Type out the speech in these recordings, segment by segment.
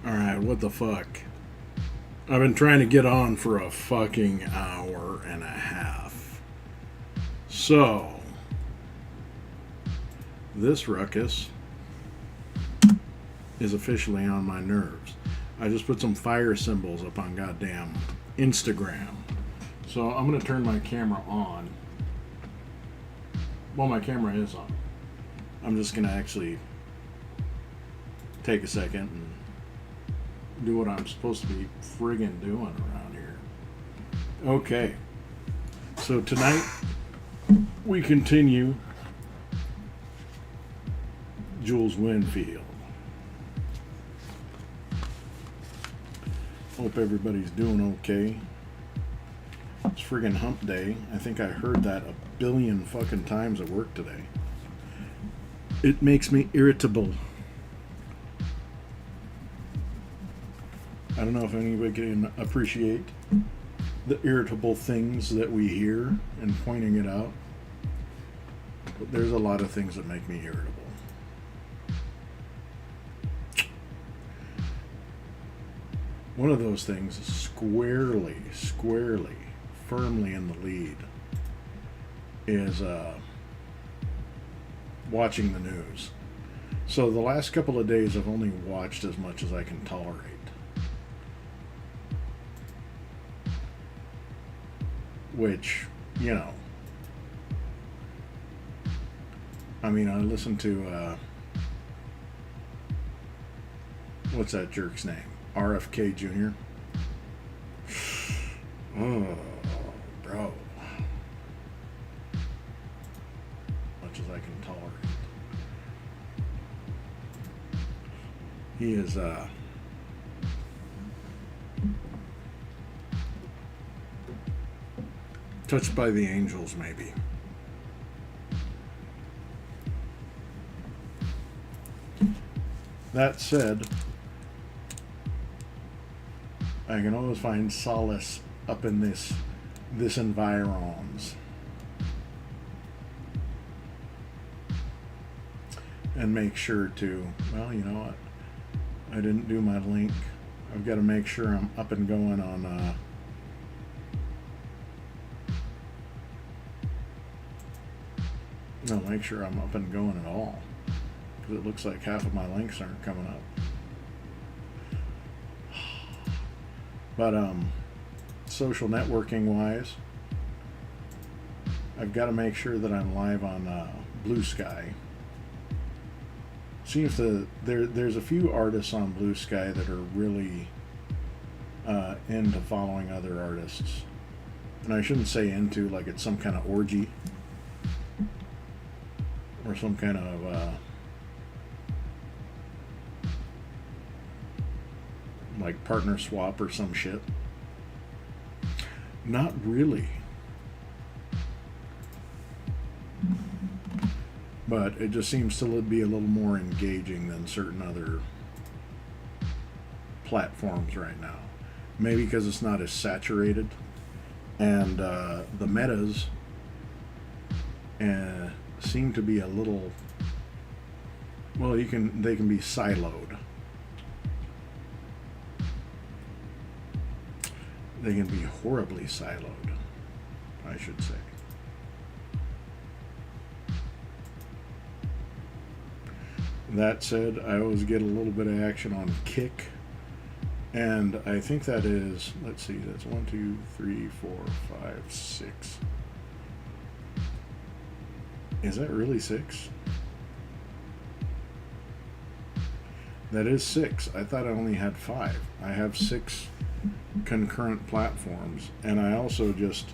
Alright, what the fuck? I've been trying to get on for a fucking hour and a half. So, this ruckus is officially on my nerves. I just put some fire symbols up on goddamn Instagram. So I'm going to turn my camera on. Well, my camera is on. I'm just going to actually take a second and do what I'm supposed to be friggin' doing around here. Okay. So tonight we continue Jules Winfield. Hope everybody's doing okay. It's friggin' hump day. I think I heard that a billion fucking times at work today. It makes me irritable. I don't know if anybody can appreciate the irritable things that we hear and pointing it out. But there's a lot of things that make me irritable. One of those things is squarely, firmly in the lead is watching the news. So the last couple of days I've only watched as much as I can tolerate. Which, you know, I mean, I listened to, what's that jerk's name? RFK Jr. Oh, bro. Much as I can tolerate. He is, touched by the angels, maybe. That said, I can always find solace up in this environs. And make sure to, well, you know what? I didn't do my link. I've got to make sure I'm up and going on, no, make sure I'm up and going at all. Because it looks like half of my links aren't coming up. But, social networking wise, I've got to make sure that I'm live on Blue Sky. Seems that there's a few artists on Blue Sky that are really into following other artists. And I shouldn't say into like it's some kind of orgy. Or some kind of like partner swap or some shit. Not really. But it just seems to be a little more engaging than certain other platforms right now. Maybe because it's not as saturated. And the metas seem to be a little, well, they can be siloed. They can be horribly siloed, I should say. That said, I always get a little bit of action on Kick, and I think that is, let's see, that's 1, 2, 3, 4, 5, 6. Is that really 6? That is 6. I thought I only had 5. I have 6 concurrent platforms, and I also just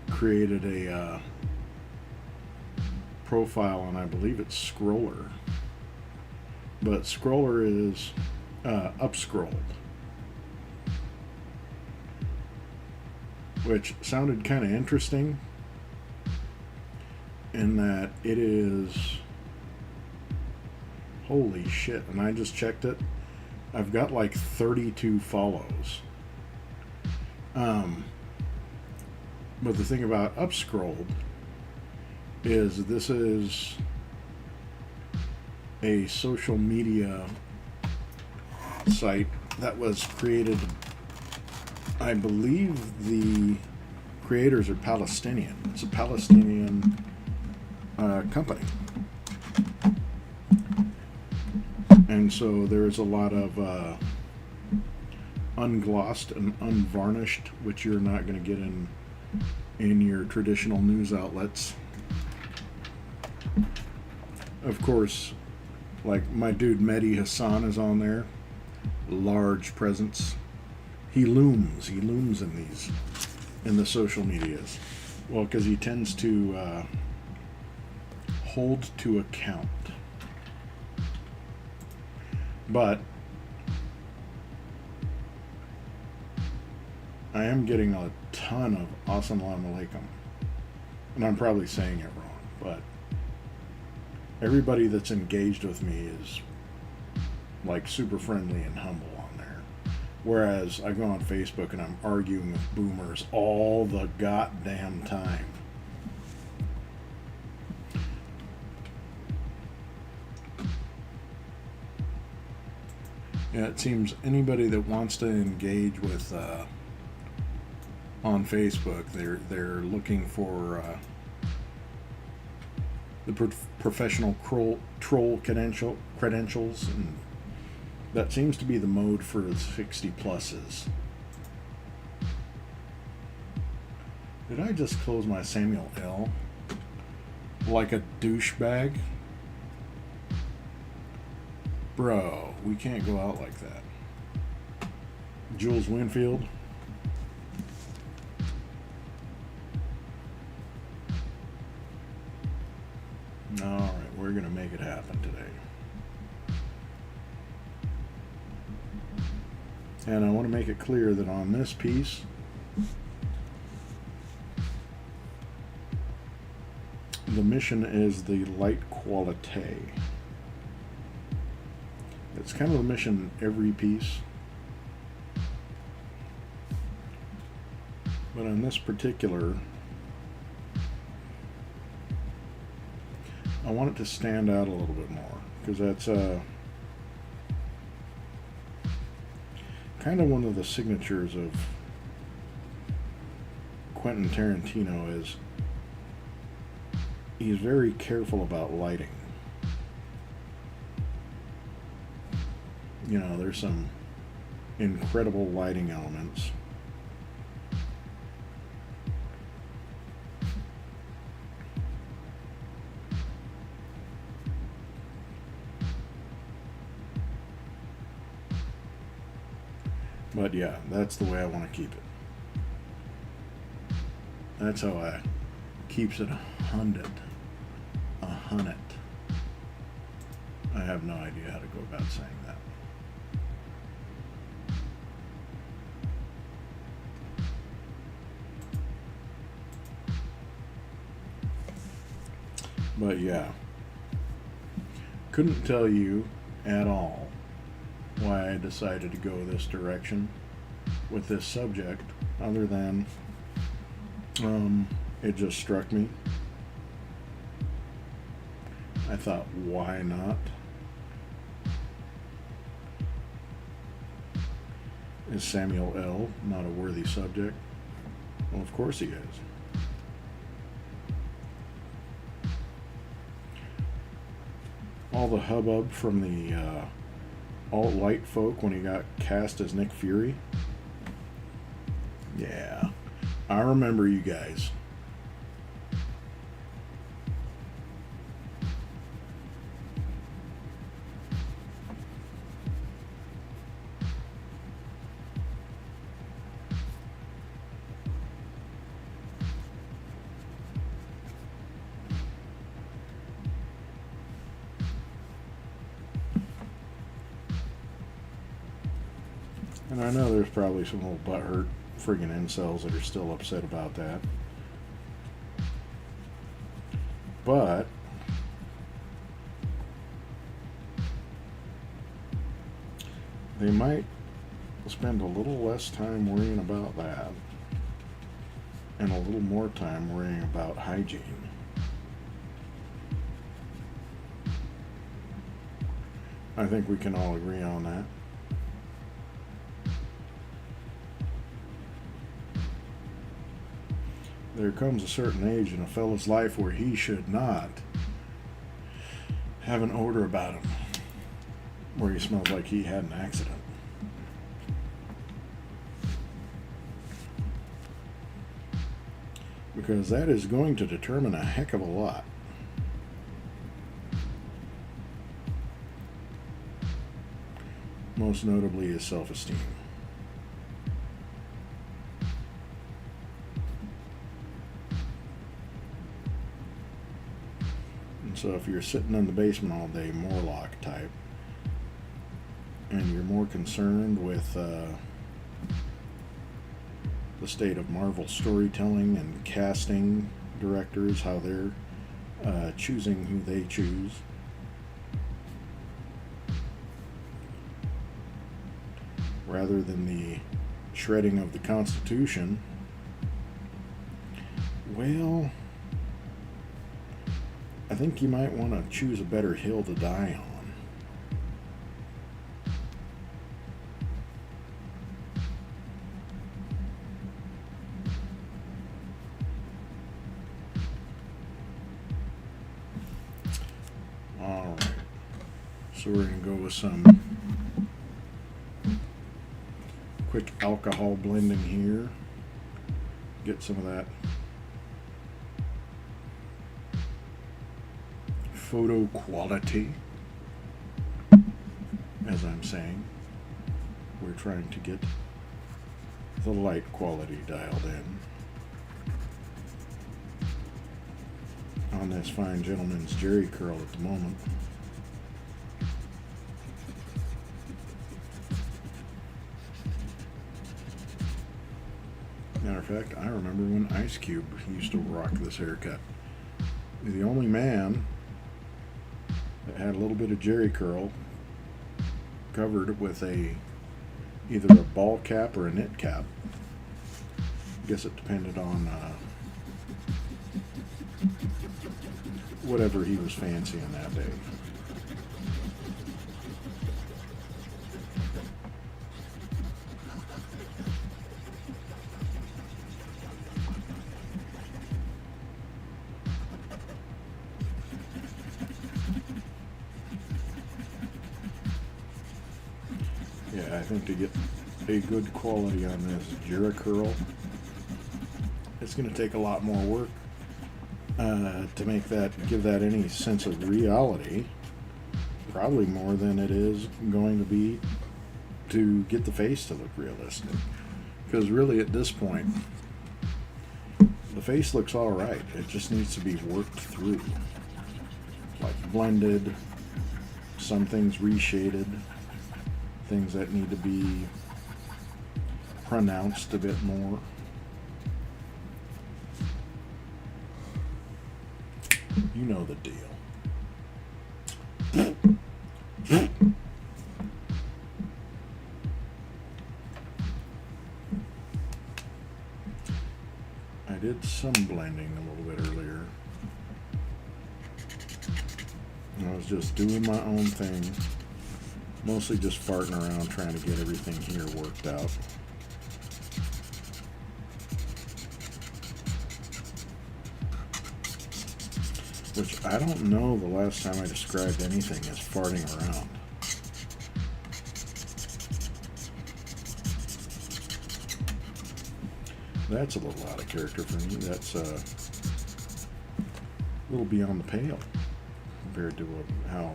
created a profile on, I believe it's Scroller. But Scroller is upscrolled, which sounded kind of interesting in that it is, holy shit, and I just checked it, I've got like 32 follows. But the thing about upscrolled is this is a social media site that was created, I believe the creators are Palestinian. It's a Palestinian company. And so there's a lot of unglossed and unvarnished, which you're not going to get in your traditional news outlets. Of course, like my dude Mehdi Hassan is on there. Large presence. He looms in the social medias. Well, because he tends to hold to account. But I am getting a ton of Assalamu alaikum. And I'm probably saying it wrong, but everybody that's engaged with me is like super friendly and humble on there. Whereas I go on Facebook and I'm arguing with boomers all the goddamn time. Yeah, it seems anybody that wants to engage with on Facebook, they're looking for the professional troll credentials, and that seems to be the mode for the 60 pluses. Did I just close my Samuel L. like a douchebag? Bro, we can't go out like that. Jules Winfield. Alright, we're going to make it happen today. And I want to make it clear that on this piece, the mission is the light quality. It's kind of the mission every piece. But on this particular, I want it to stand out a little bit more, because that's kind of one of the signatures of Quentin Tarantino is he's very careful about lighting. You know, there's some incredible lighting elements. But yeah, that's the way I want to keep it. That's how I keeps it 100. I have no idea how to go about saying that. But yeah, couldn't tell you at all why I decided to go this direction with this subject, other than it just struck me. I thought, why not? Is Samuel L. not a worthy subject? Well, of course he is. All the hubbub from the alt-right folk when he got cast as Nick Fury. Yeah, I remember you guys. And I know there's probably some little butthurt friggin' incels that are still upset about that. But they might spend a little less time worrying about that and a little more time worrying about hygiene. I think we can all agree on that. there comes a certain age in a fellow's life where he should not have an odor about him where he smells like he had an accident. Because that is going to determine a heck of a lot. Most notably his self-esteem. And so if you're sitting in the basement all day, Morlock type, and you're more concerned with the state of Marvel storytelling and casting directors, how they're choosing who they choose, rather than the shredding of the Constitution, well, I think you might want to choose a better hill to die on. Alright, so we're going to go with some quick alcohol blending here. Get some of that photo quality. As I'm saying, we're trying to get the light quality dialed in on this fine gentleman's jerry curl at the moment. Matter of fact, I remember when Ice Cube used to rock this haircut. He's the only man that had a little bit of jerry curl covered with either a ball cap or a knit cap. I guess it depended on whatever he was fancying that day. Yeah, I think to get a good quality on this Jera curl, it's going to take a lot more work to make that, give that any sense of reality. Probably more than it is going to be to get the face to look realistic. Because really at this point, the face looks alright. It just needs to be worked through. Like blended, some things reshaded, things that need to be pronounced a bit more. You know the deal. I did some blending a little bit earlier. I was just doing my own thing. Mostly just farting around trying to get everything here worked out. Which I don't know the last time I described anything as farting around. That's a little out of character for me. That's a little beyond the pale compared to how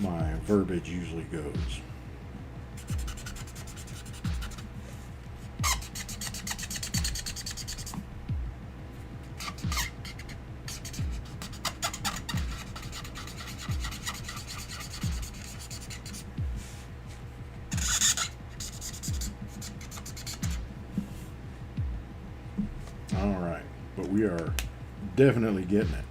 my verbiage usually goes. All right, but we are definitely getting it.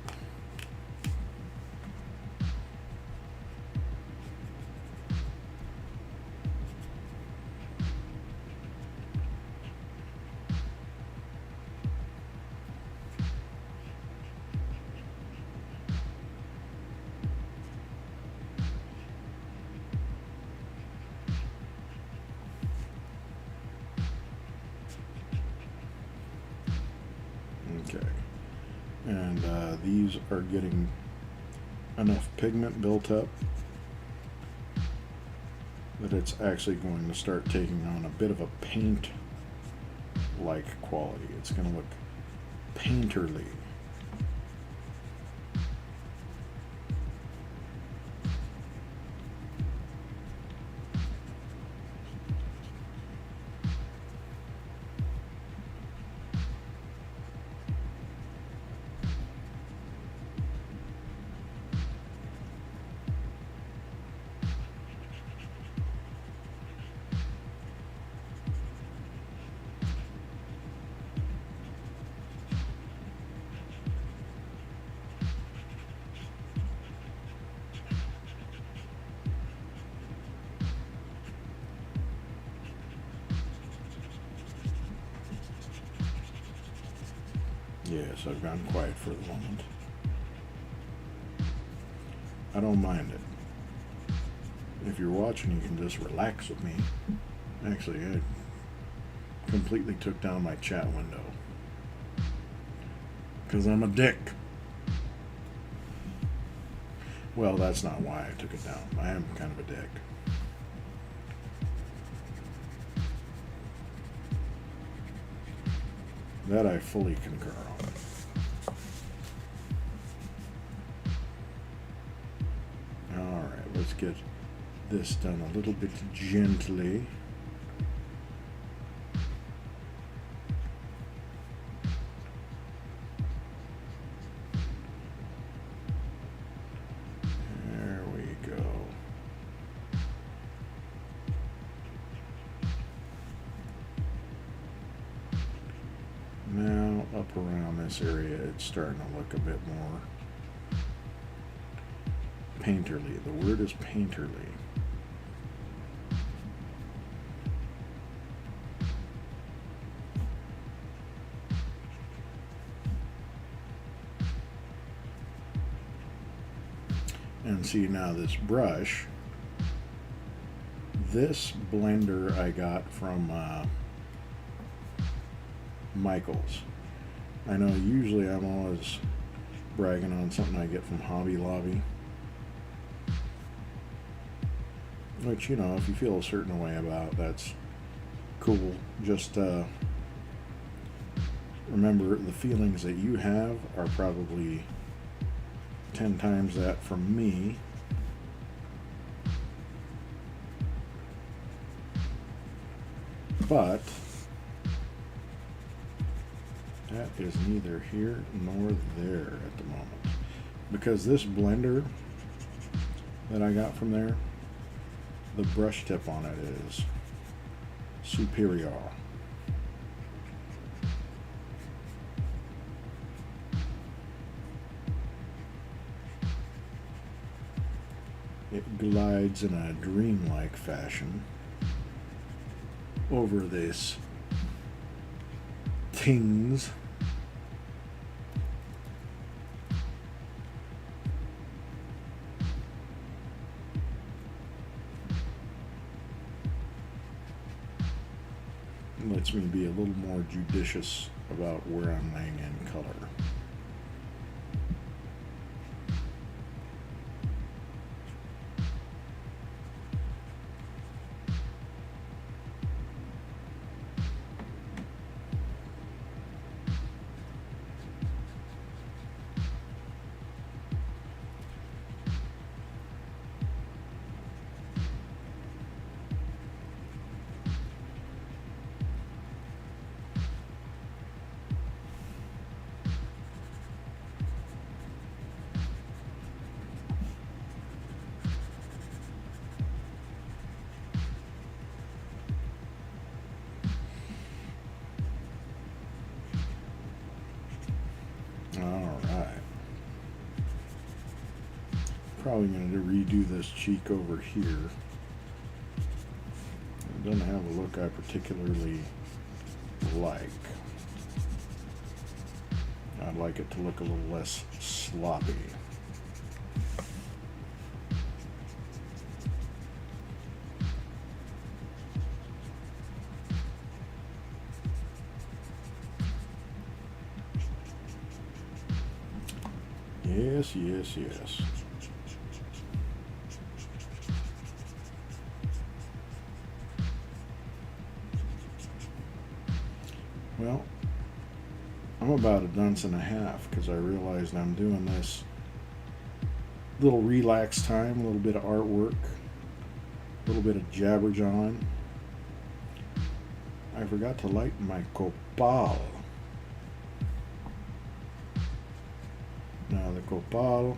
And these are getting enough pigment built up that it's actually going to start taking on a bit of a paint like quality. It's going to look painterly. Yes, I've gone quiet for the moment. I don't mind it. If you're watching, you can just relax with me. Actually, I completely took down my chat window. Because I'm a dick. Well, that's not why I took it down. I am kind of a dick. That I fully concur on. Alright, let's get this done a little bit gently. There we go. Now, up around this area, it's starting to look a bit more painterly. The word is painterly. And see, now this brush, this blender I got from Michael's. I know usually I'm always bragging on something I get from Hobby Lobby, which, you know, if you feel a certain way about, that's cool. Just remember, the feelings that you have are probably 10 times that from me. But that is neither here nor there at the moment, because this blender that I got from there, the brush tip on it is superior. It glides in a dreamlike fashion over this things. It lets me be a little more judicious about where I'm laying in color. Alright. Probably going to redo this cheek over here. It doesn't have a look I particularly like. I'd like it to look a little less sloppy. Yes, yes, yes. Well, I'm about a dunce and a half because I realized I'm doing this little relax time, a little bit of artwork, a little bit of jabberjawn. I forgot to light my copal. Now the copal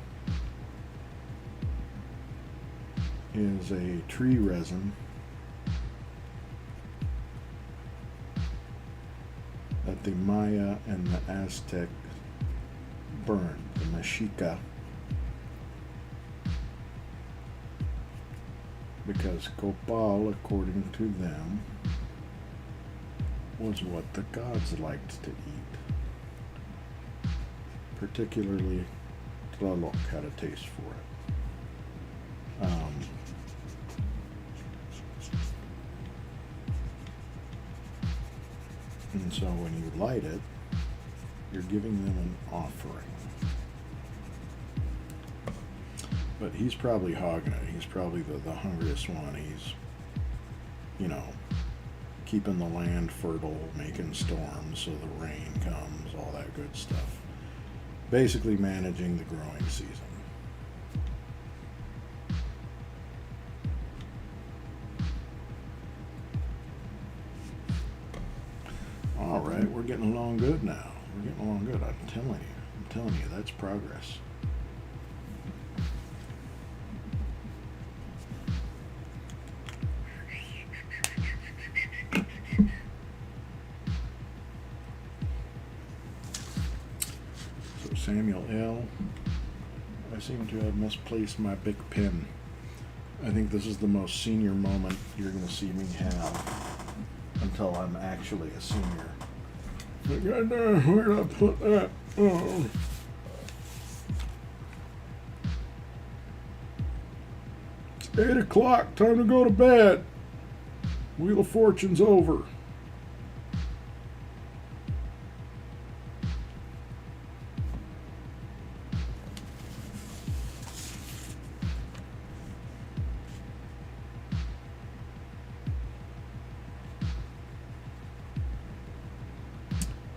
is a tree resin that the Maya and the Aztec burned, the Mexica, because copal, according to them, was what the gods liked to eat. Particularly Tlaloc had a taste for it. And so when you light it, you're giving them an offering. But he's probably hogging it. He's probably the hungriest one. He's, keeping the land fertile, making storms so the rain comes, all that good stuff. Basically managing the growing season. All right, we're getting along good now. We're getting along good. I'm telling you, that's progress. So Samuel L. I seem to have misplaced my big pen. I think this is the most senior moment you're going to see me have until I'm actually a senior. Where did I put that? Oh. It's 8 o'clock. Time to go to bed. Wheel of Fortune's over.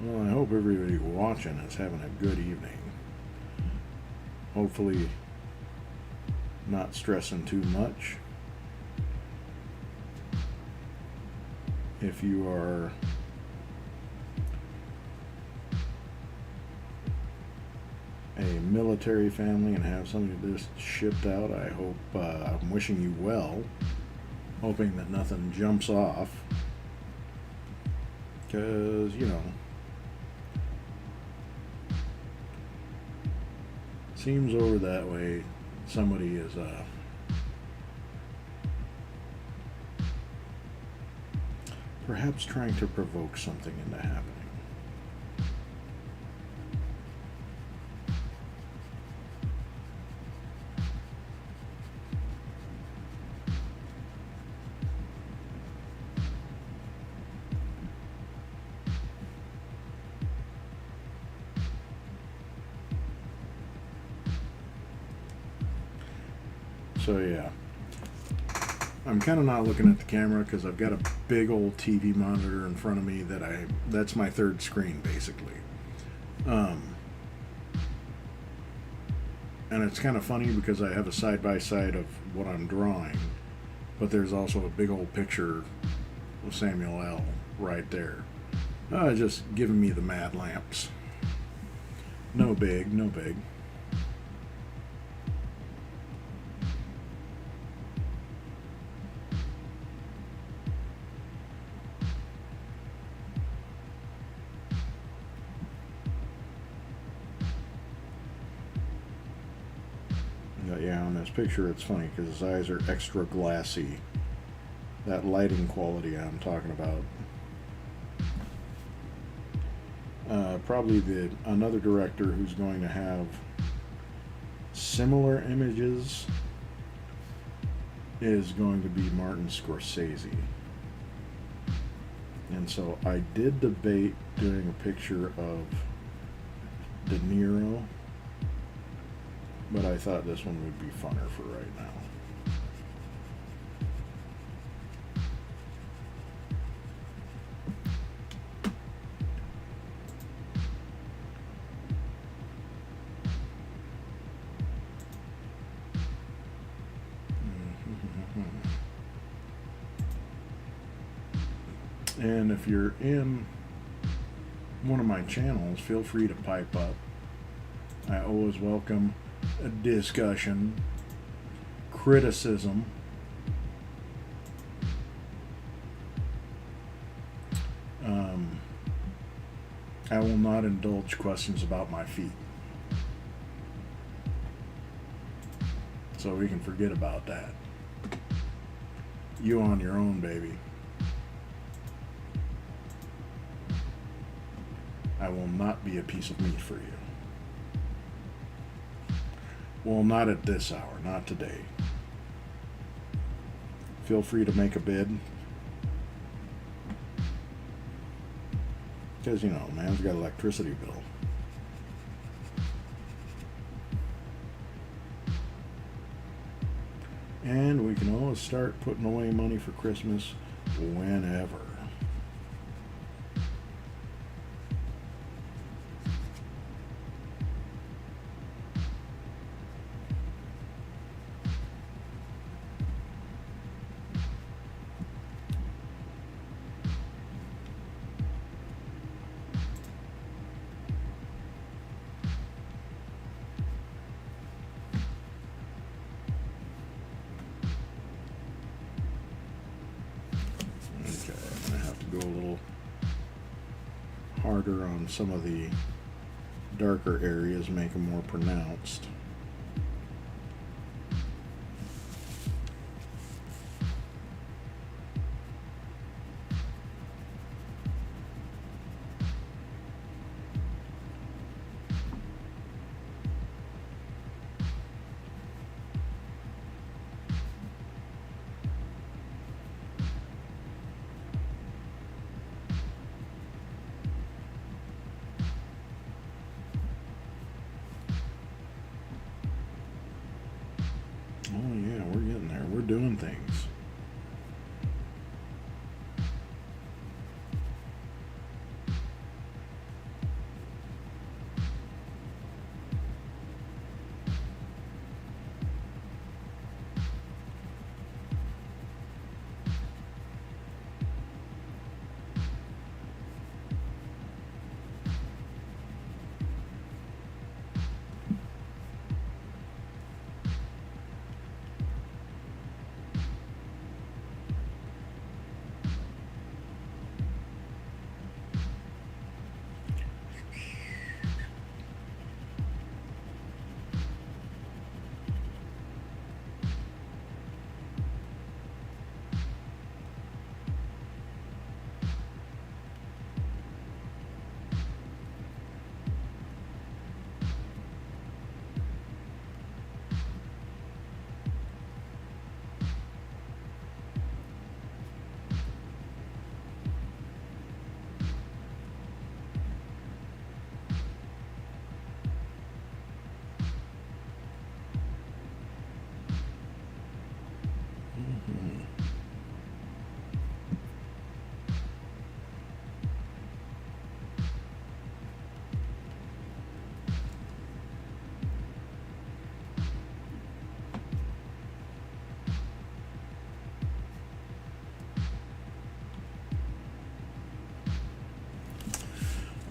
Well, I hope everybody watching is having a good evening. Hopefully not stressing too much. If you are a military family and have something just shipped out, I hope, I'm wishing you well, hoping that nothing jumps off, because, seems over that way somebody is perhaps trying to provoke something into happening. So yeah, I'm kind of not looking at the camera because I've got a big old TV monitor in front of me that's my third screen basically. And it's kind of funny because I have a side-by-side of what I'm drawing, but there's also a big old picture of Samuel L. right there. Just giving me the mad lamps. No big, no big. Yeah, on this picture it's funny because his eyes are extra glassy. That lighting quality I'm talking about. Probably another director who's going to have similar images is going to be Martin Scorsese. And so I did debate doing a picture of De Niro but I thought this one would be funner for right now. And if you're in one of my channels, feel free to pipe up. I always welcome a discussion, criticism. I will not indulge questions about my feet. So we can forget about that. You on your own, baby. I will not be a piece of meat for you. Well, not at this hour, not today. Feel free to make a bid. Because, you know, man's got an electricity bill. And we can always start putting away money for Christmas whenever. Harder on some of the darker areas, make them more pronounced. Oh yeah, we're getting there. We're doing things.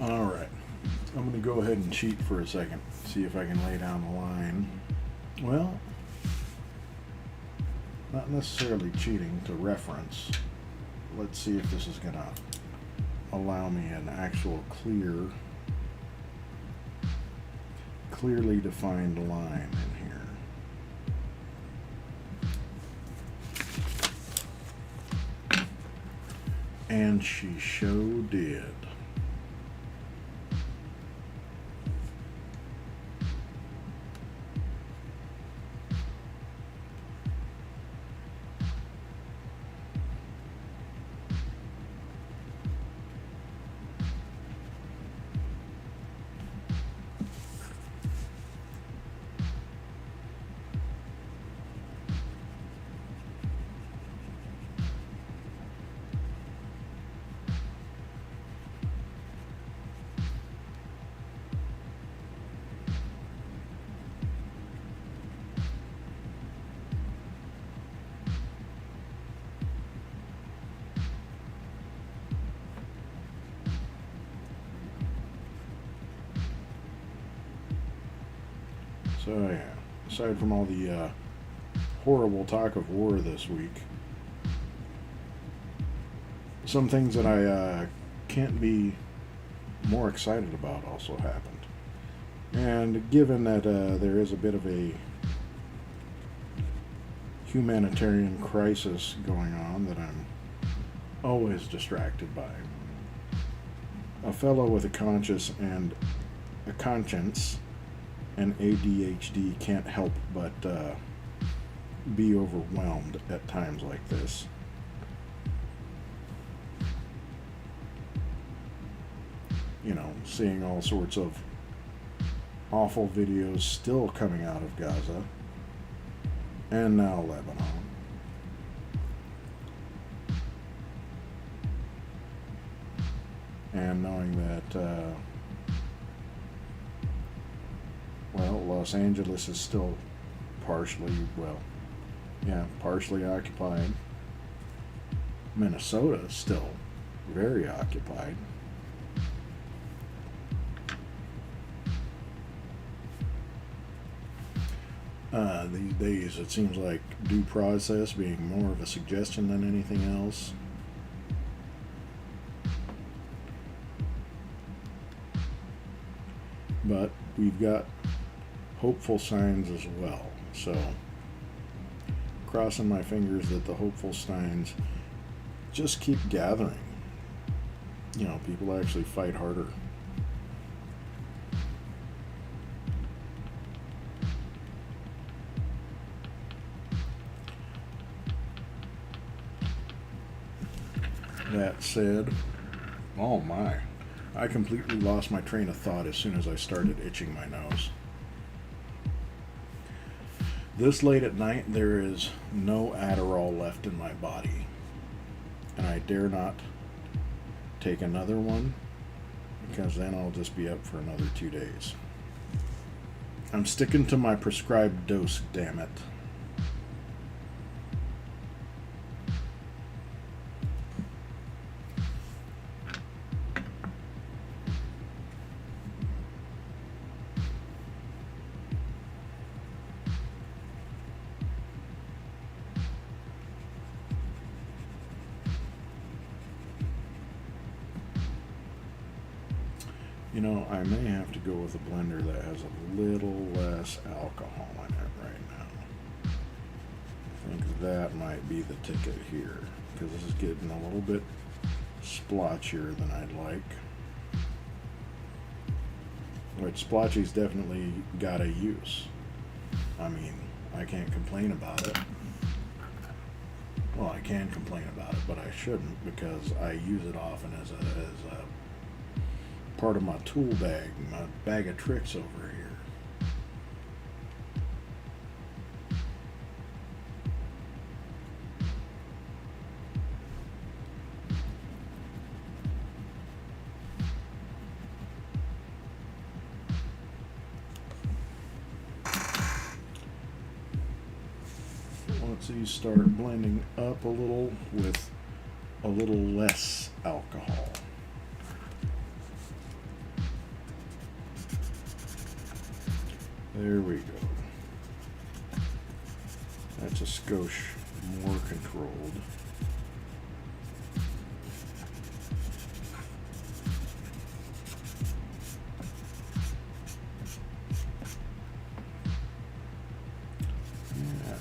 Alright, I'm going to go ahead and cheat for a second, see if I can lay down the line. Well, not necessarily cheating, to reference. Let's see if this is going to allow me an actual clearly defined line in here. And she sure did. So yeah, aside from all the horrible talk of war this week, some things that I can't be more excited about also happened. And given that there is a bit of a humanitarian crisis going on that I'm always distracted by, a fellow with a conscience and ADHD can't help but be overwhelmed at times like this. You know, seeing all sorts of awful videos still coming out of Gaza and now Lebanon. And knowing that, Los Angeles is still partially occupied. Minnesota is still very occupied. These days it seems like due process being more of a suggestion than anything else. But we've got hopeful signs as well. So, crossing my fingers that the hopeful signs just keep gathering. You know, people actually fight harder. That said, oh my, I completely lost my train of thought as soon as I started itching my nose. This late at night, there is no Adderall left in my body, and I dare not take another one, because then I'll just be up for another 2 days. I'm sticking to my prescribed dose, damn it. You know, I may have to go with a blender that has a little less alcohol in it right now. I think that might be the ticket here, because this is getting a little bit splotchier than I'd like. Which splotchy's definitely got a use. I mean, I can't complain about it. Well, I can complain about it, but I shouldn't, because I use it often as a part of my tool bag, my bag of tricks over here. Once these start blending up a little with a little less alcohol. There we go. That's a skosh more controlled. Yeah.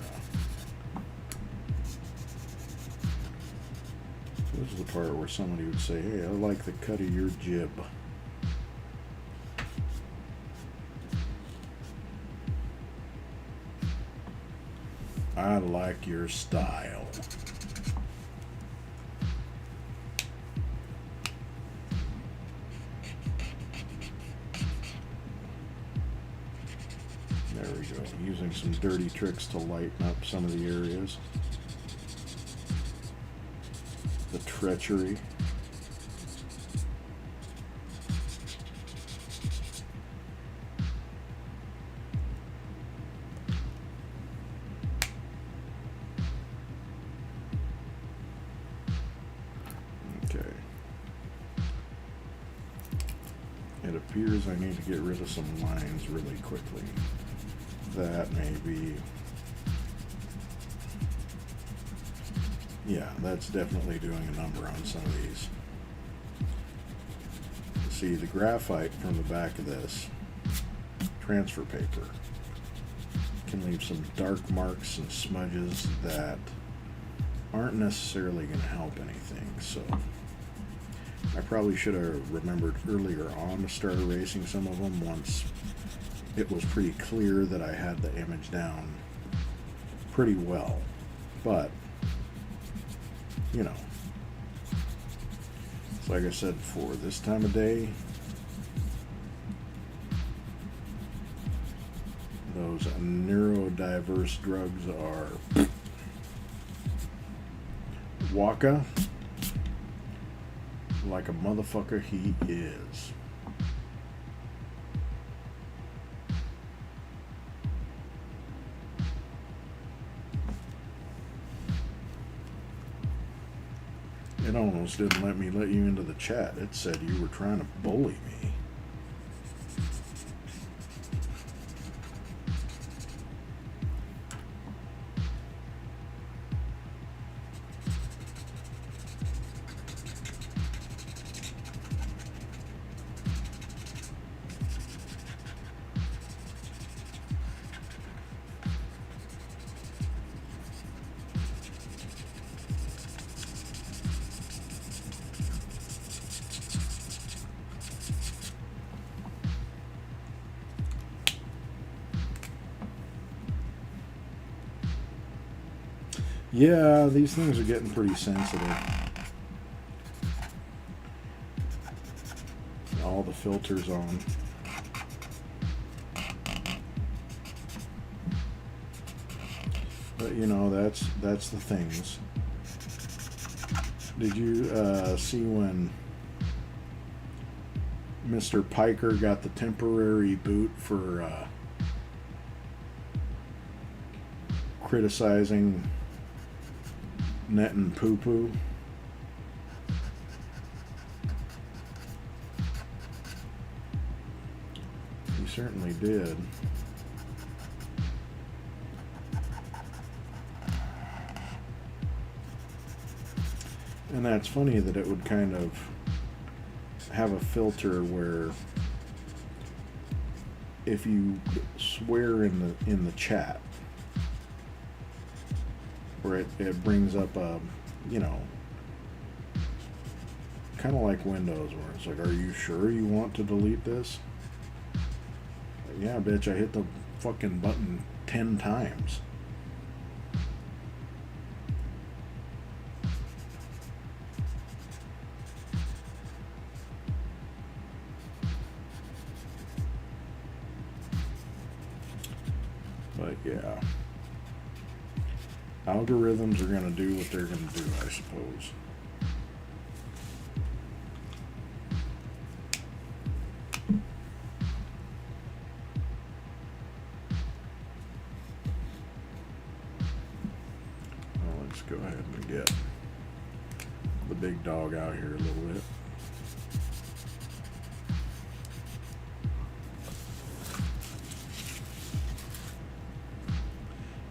So this is the part where somebody would say, hey, I like the cut of your jib. I like your style. There we go. Using some dirty tricks to lighten up some of the areas. The treachery. It appears I need to get rid of some lines really quickly. that may be, yeah, that's definitely doing a number on some of these. See, the graphite from the back of this transfer paper can leave some dark marks and smudges that aren't necessarily going to help anything. So I probably should have remembered earlier on to start erasing some of them once it was pretty clear that I had the image down pretty well. But, you know, it's like I said before, this time of day, those neurodiverse drugs are Waka like a motherfucker he is. It almost didn't let me let you into the chat. It said you were trying to bully me. Yeah, these things are getting pretty sensitive. All the filters on. But you know, that's the things. Did you see when Mr. Piker got the temporary boot for criticizing Net and Poo Poo? He certainly did. And that's funny that it would kind of have a filter where if you swear in the chat, where it brings up a, you know, kind of like Windows, where it's like, are you sure you want to delete this? Yeah, bitch, I hit the fucking button 10 times. But yeah, algorithms are going to do what they're going to do, I suppose. Well, let's go ahead and get the big dog out here a little bit.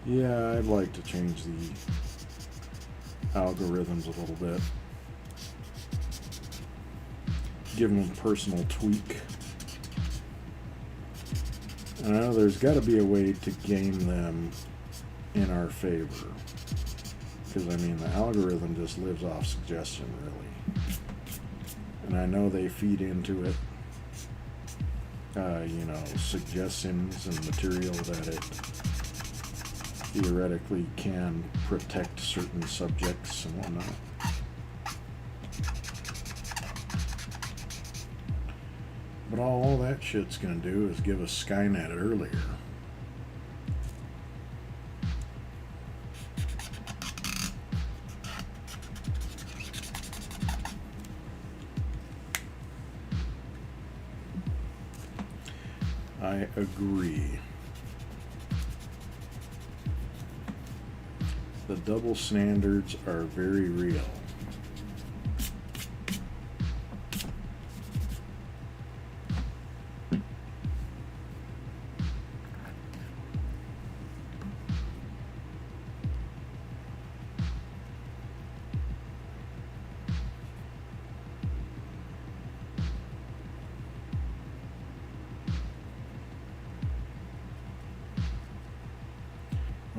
Yeah, I'd like to change the algorithms a little bit. Give them a personal tweak. And I know there's got to be a way to game them in our favor. Because, I mean, the algorithm just lives off suggestion, really. And I know they feed into it, you know, suggestions and material that it theoretically can protect certain subjects and whatnot. But all that shit's gonna do is give us Skynet earlier. I agree. The double standards are very real.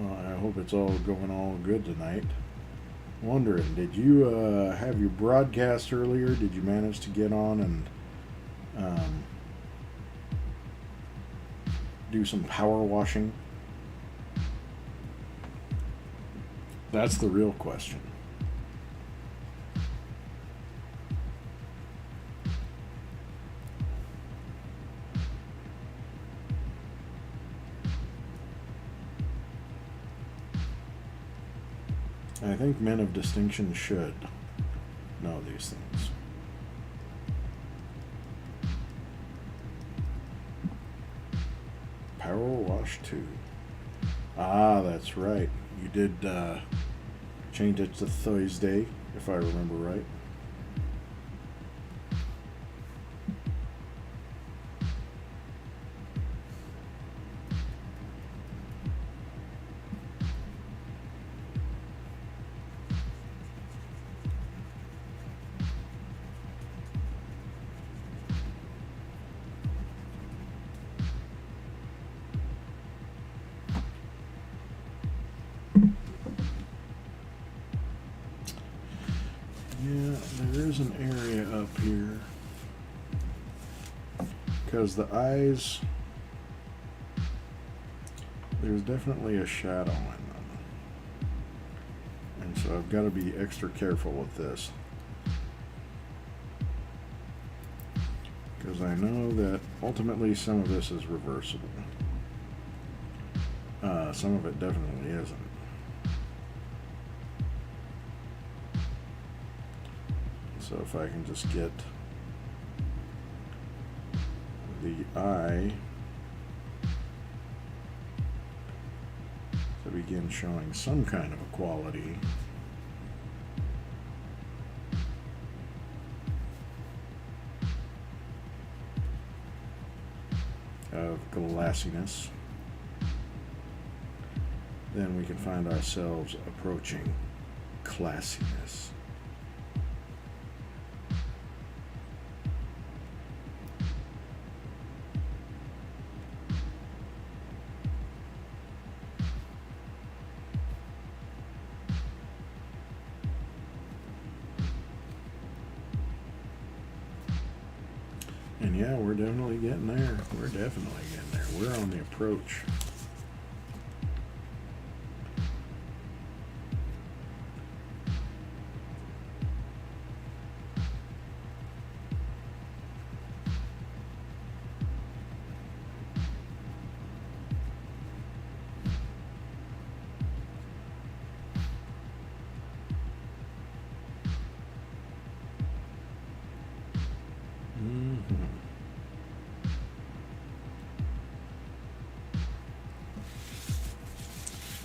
Well, I hope it's all going all good tonight. Wondering, did you have your broadcast earlier? Did you manage to get on and do some power washing? That's the real question. I think men of distinction should know these things. Power Wash 2. Ah, that's right. You did change it to Thursday, if I remember right. Yeah, there is an area up here. Because the eyes, there's definitely a shadow in them. And so I've got to be extra careful with this. Because I know that ultimately some of this is reversible. Some of it definitely isn't. So if I can just get the eye to begin showing some kind of a quality. Of glassiness, then we can find ourselves approaching classiness. And yeah, we're definitely getting there. We're definitely getting there. We're on the approach.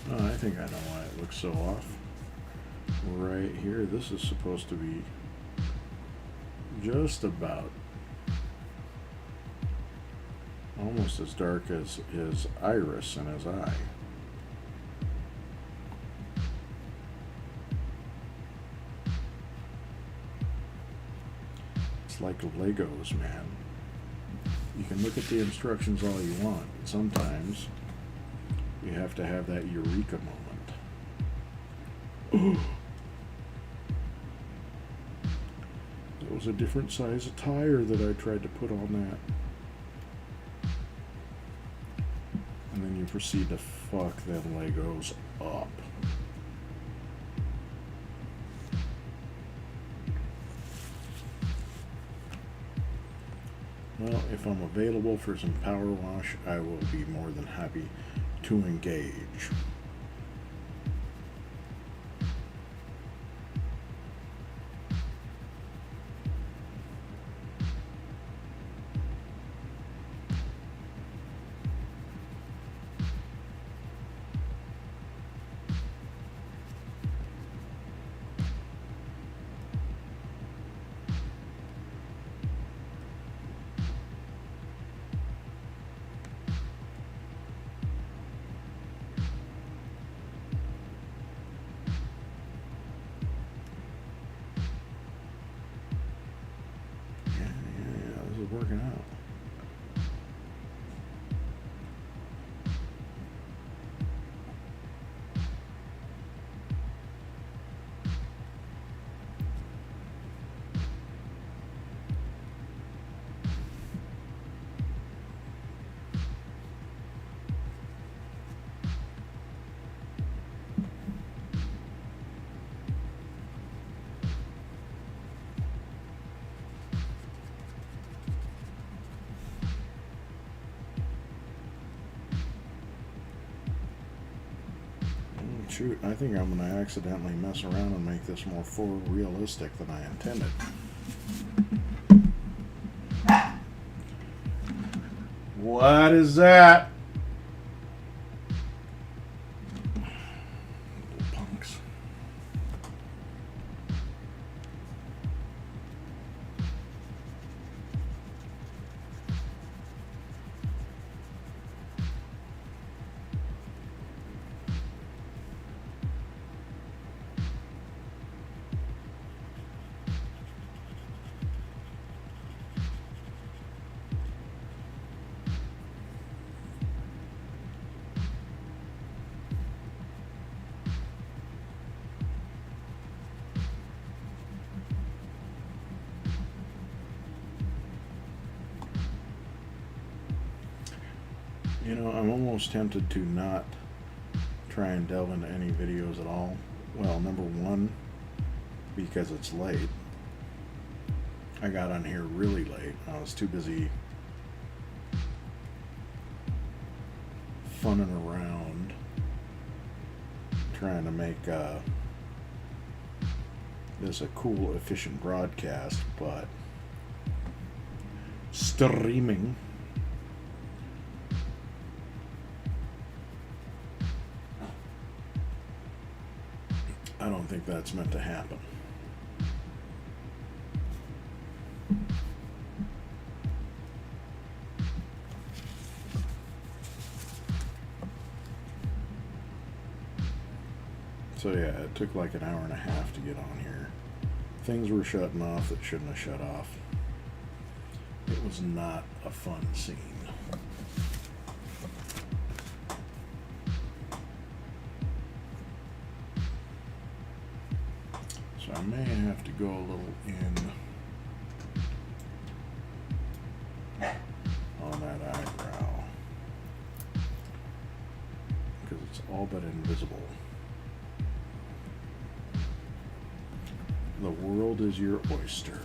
Oh, I think I know why it looks so off. Right here, this is supposed to be just about almost as dark as his iris and his eye. It's like Legos, man. You can look at the instructions all you want. Sometimes you have to have that eureka moment. That was a different size of tire that I tried to put on that. And then you proceed to fuck them Legos up. Well, if I'm available for some power wash, I will be more than happy to engage. Shoot, I think I'm going to accidentally mess around and make this more realistic than I intended. What is that? Little punks. You know, I'm almost tempted to not try and delve into any videos at all. Well, number one, because it's late. I got on here really late. I was too busy funning around trying to make this a cool, efficient broadcast, but streaming I don't think that's meant to happen. So yeah, it took like an hour and a half to get on here. Things were shutting off that shouldn't have shut off. It was not a fun scene. So I may have to go a little in on that eyebrow because it's all but invisible. The world is your oyster.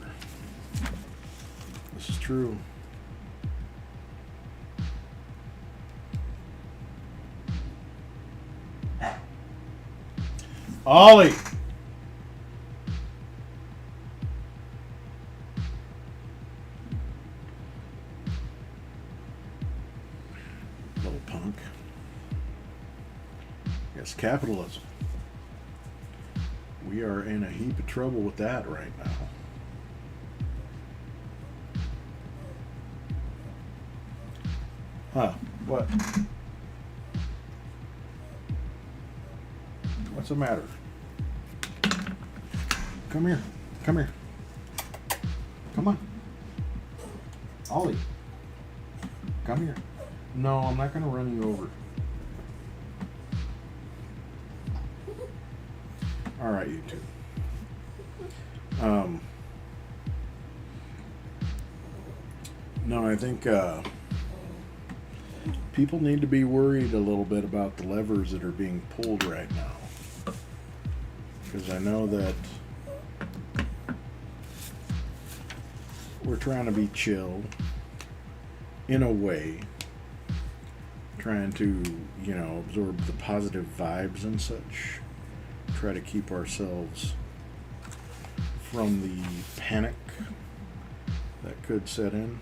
This is true. Ollie! Little punk. Yes, capitalism. We are in a heap of trouble with that right now. Huh, what? What's the matter? Come here. Come here. Come on. Ollie. Come here. No, I'm not going to run you over. All right, you two. No, I think people need to be worried a little bit about the levers that are being pulled right now. Because I know that we're trying to be chill in a way. Trying to, you know, absorb the positive vibes and such. Try to keep ourselves from the panic that could set in.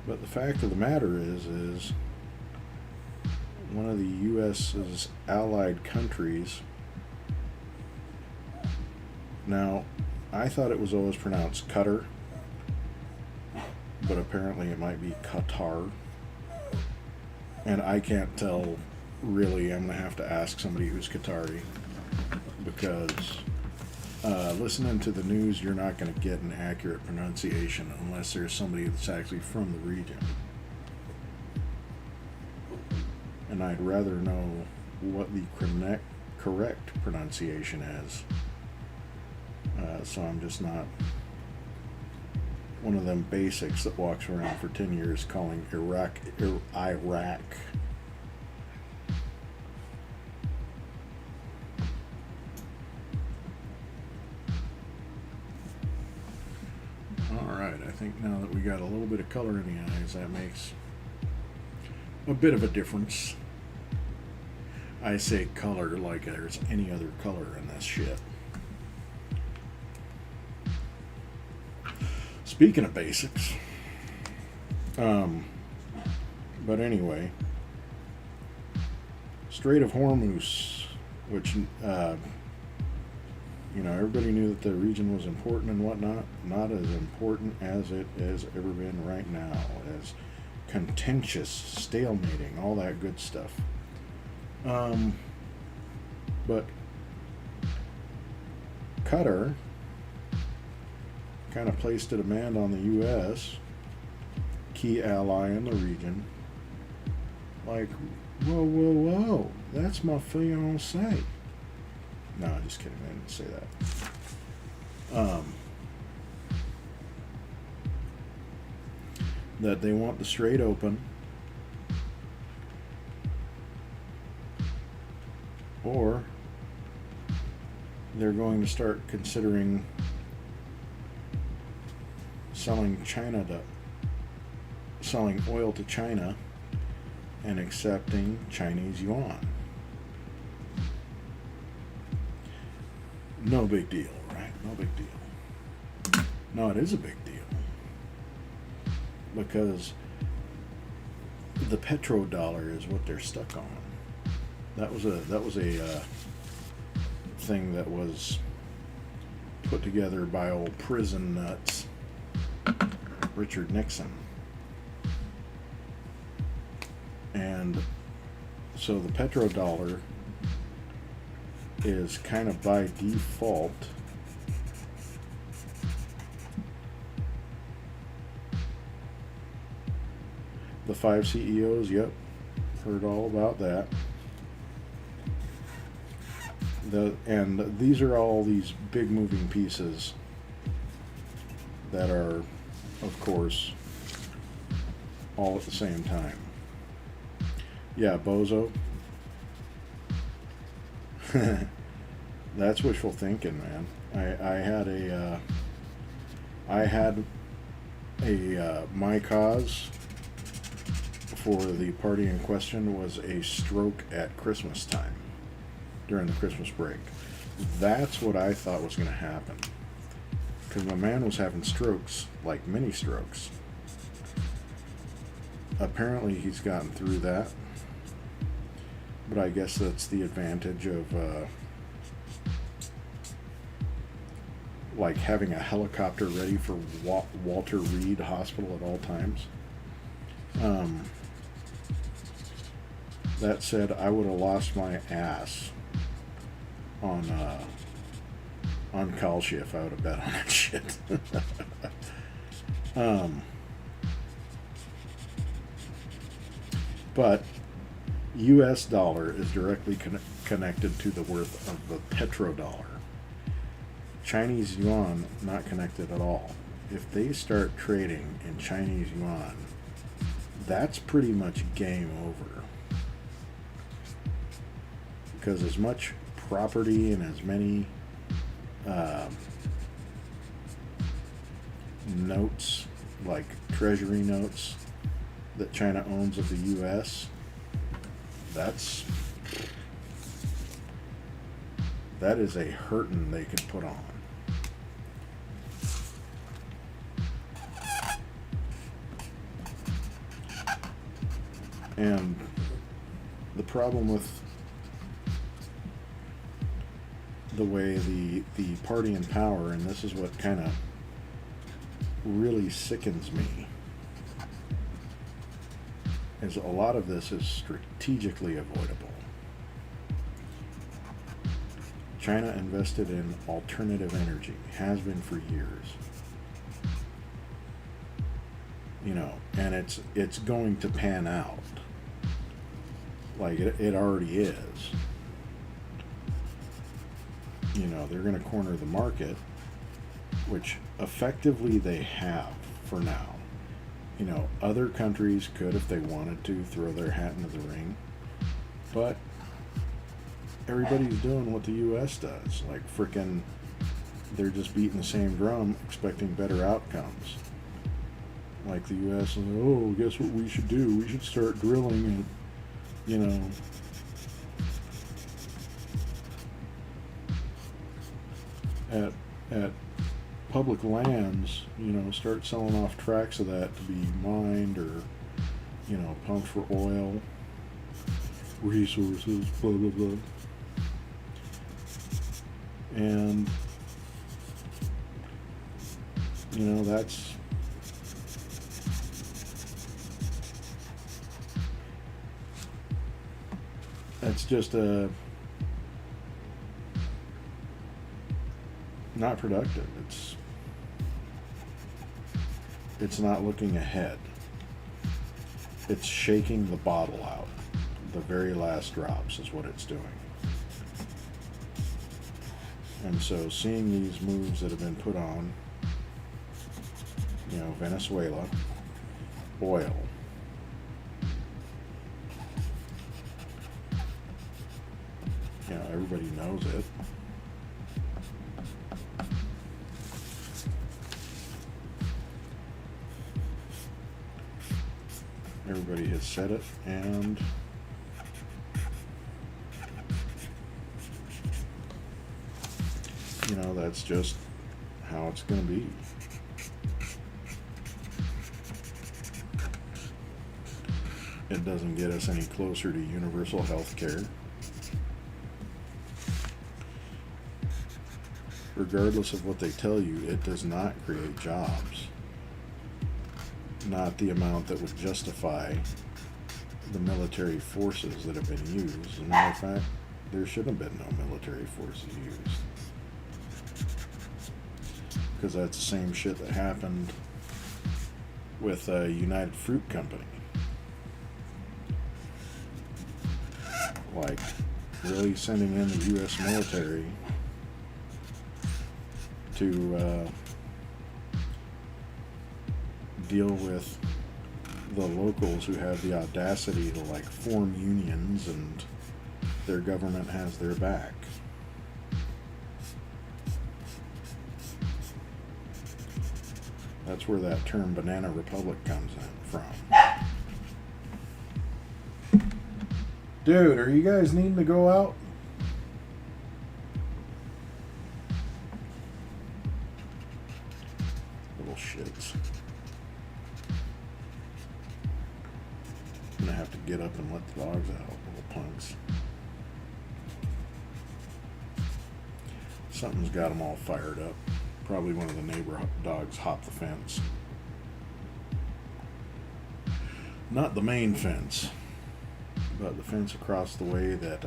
But the fact of the matter is one of the U.S.'s allied countries. Now, I thought it was always pronounced Qatar, but apparently it might be Qatar. And I can't tell. Really, I'm going to have to ask somebody who's Qatari, because listening to the news, you're not going to get an accurate pronunciation unless there's somebody that's actually from the region. And I'd rather know what the correct pronunciation is. So I'm just not one of them basics that walks around for 10 years calling Iraq. I think now that we got a little bit of color in the eyes, that makes a bit of a difference. I say color like there's any other color in this shit. Speaking of basics, but anyway, Strait of Hormuz, which everybody knew that the region was important and whatnot. Not as important as it has ever been right now, as contentious, stalemating, all that good stuff. But Qatar kind of placed a demand on the U.S., key ally in the region, like, whoa, that's my fiancé. No, just kidding, I didn't say that. That they want the strait open, or they're going to start considering selling oil to China and accepting Chinese yuan. No big deal, right? No big deal. No, it is a big deal. Because the petrodollar is what they're stuck on. That was a thing that was put together by old prison nuts Richard Nixon. And so the petrodollar is kind of by default the 5 CEOs, yep, heard all about that. And these are all these big moving pieces that are, of course, all at the same time. Yeah, bozo. That's wishful thinking, man. I had my cause for the party in question was a stroke at Christmas time, during the Christmas break. That's what I thought was going to happen. Because my man was having strokes, like mini strokes. Apparently he's gotten through that. But I guess that's the advantage of like having a helicopter ready for Walter Reed Hospital at all times. That said, I would have lost my ass on Kalshi if I would have bet on that shit. But U.S. dollar is directly connected to the worth of the petrodollar. Chinese yuan, not connected at all. If they start trading in Chinese yuan, that's pretty much game over. Because as much property and as many notes, like treasury notes, that China owns of the U.S., that is a hurtin' they could put on. And the problem with the way the party in power, and this is what kind of really sickens me, is a lot of this is strategically avoidable. China invested in alternative energy, has been for years. And it's going to pan out. Like it already is. They're going to corner the market, which effectively they have for now. Other countries could, if they wanted to, throw their hat into the ring. But everybody's doing what the U.S. does. Like, frickin', they're just beating the same drum, expecting better outcomes. Like the U.S. is, guess what we should do? We should start drilling at, at public lands, you know, start selling off tracts of that to be mined or, you know, pumped for oil, resources, blah blah blah. And you know, that's just not productive. It's not looking ahead. It's shaking the bottle out. The very last drops is what it's doing. And so seeing these moves that have been put on, you know, Venezuela, oil, you know, everybody knows it. Everybody has said it, and you know, that's just how it's going to be. It doesn't get us any closer to universal health care. Regardless of what they tell you, it does not create jobs. Not the amount that would justify the military forces that have been used. As a matter of fact, there should have been no military forces used. Because that's the same shit that happened with United Fruit Company. Like, really sending in the U.S. military to deal with the locals who have the audacity to like form unions and their government has their back. That's where that term Banana Republic comes in from. Dude, are you guys needing to go out? Little shits. I'm gonna have to get up and let the dogs out, little punks. Something's got them all fired up. Probably one of the neighbor dogs hopped the fence. Not the main fence, but the fence across the way that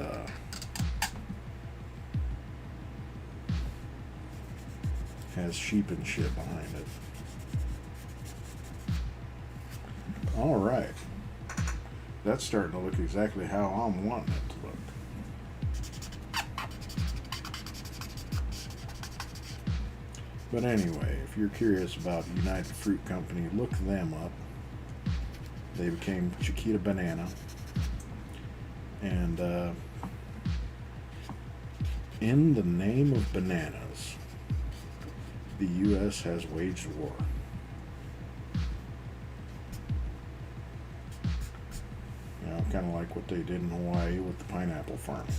has sheep and shit behind it. All right. That's starting to look exactly how I'm wanting it to look. But anyway, if you're curious about United Fruit Company, look them up. They became Chiquita Banana. And in the name of bananas, the U.S. has waged war. You know, kind of like what they did in Hawaii with the pineapple farming.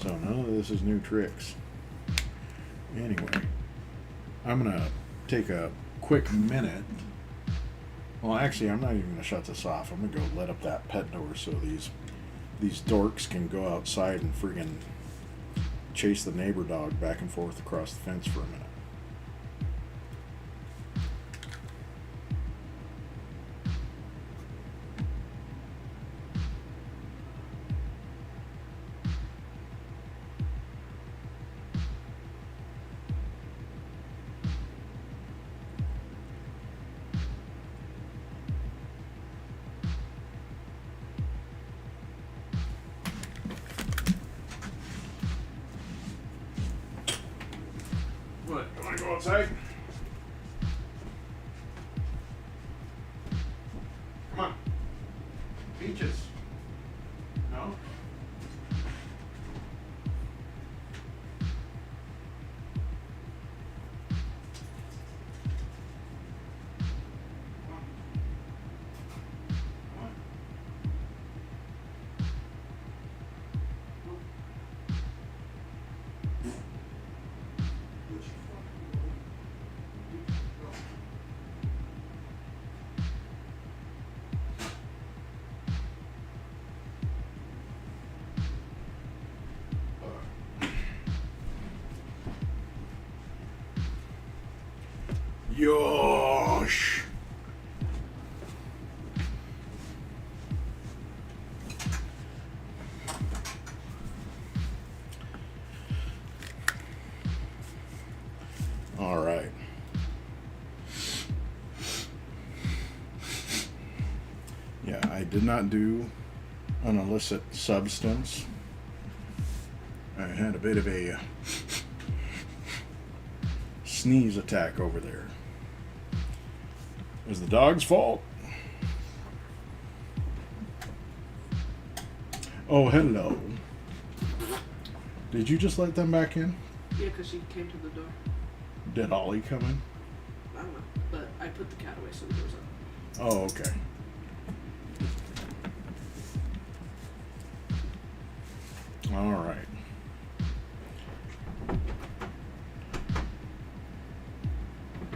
So none of this is new tricks. Anyway, I'm going to take a quick minute. Well, actually, I'm not even going to shut this off. I'm going to go let up that pet door so these dorks can go outside and friggin' chase the neighbor dog back and forth across the fence for a minute. What? You want to go outside? Come on. Beaches. No? Yosh. All right. Yeah, I did not do an illicit substance. I had a bit of a sneeze attack over there. It was the dog's fault. Oh, hello. Did you just let them back in? Yeah, because she came to the door. Did Ollie come in? I don't know, but I put the cat away so the door's up. Oh, okay. All right.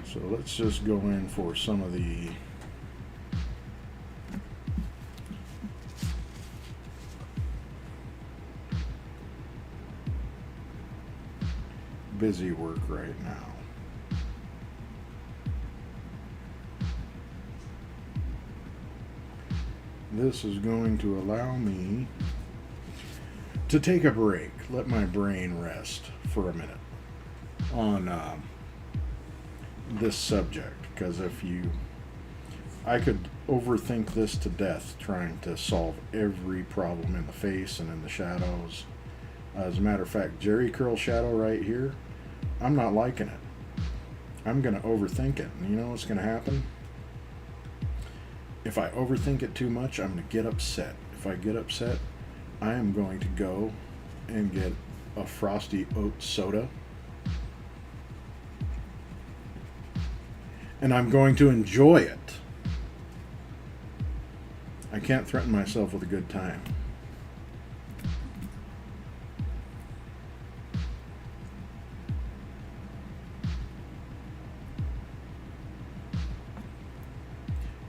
So let's just go in for some of the busy work right now. This is going to allow me to take a break, let my brain rest for a minute on this subject, because I could overthink this to death trying to solve every problem in the face and in the shadows. As a matter of fact, Jerry Curl shadow right here, I'm not liking it. I'm going to overthink it. And you know what's going to happen? If I overthink it too much, I'm going to get upset. If I get upset, I am going to go and get a frosty oat soda. And I'm going to enjoy it. I can't threaten myself with a good time.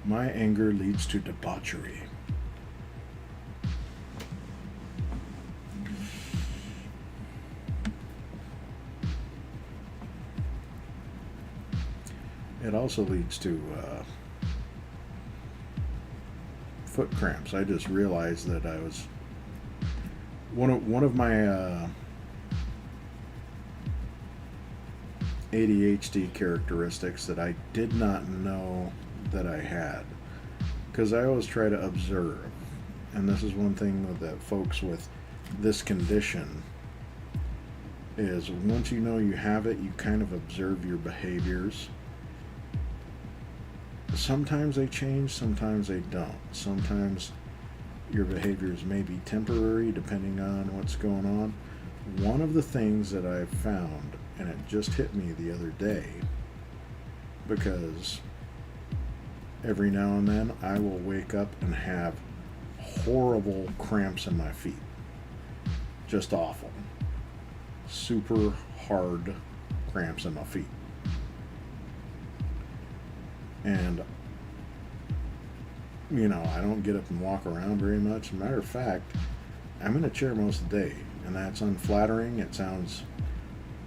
My anger leads to debauchery. It also leads to foot cramps. I just realized that I was one of my ADHD characteristics that I did not know that I had, because I always try to observe, and this is one thing that folks with this condition is, once you know you have it, you kind of observe your behaviors. Sometimes they change, sometimes they don't. Sometimes your behaviors may be temporary depending on what's going on. One of the things that I've found, and it just hit me the other day, because every now and then I will wake up and have horrible cramps in my feet. Just awful. Super hard cramps in my feet. And, you know, I don't get up and walk around very much. As a matter of fact, I'm in a chair most of the day, and that's unflattering. It sounds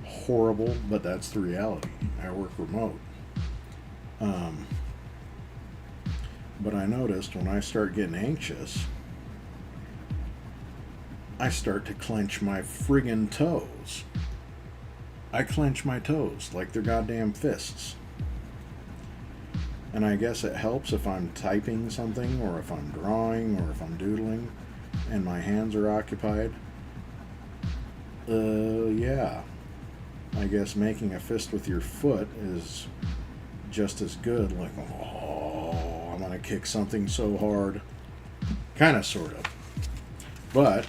horrible, but that's the reality. I work remote. But I noticed when I start getting anxious, I start to clench my friggin' toes. I clench my toes like they're goddamn fists. And I guess it helps if I'm typing something, or if I'm drawing, or if I'm doodling, and my hands are occupied. Yeah. I guess making a fist with your foot is just as good. Like, oh, I'm gonna kick something so hard. Kind of, sort of. But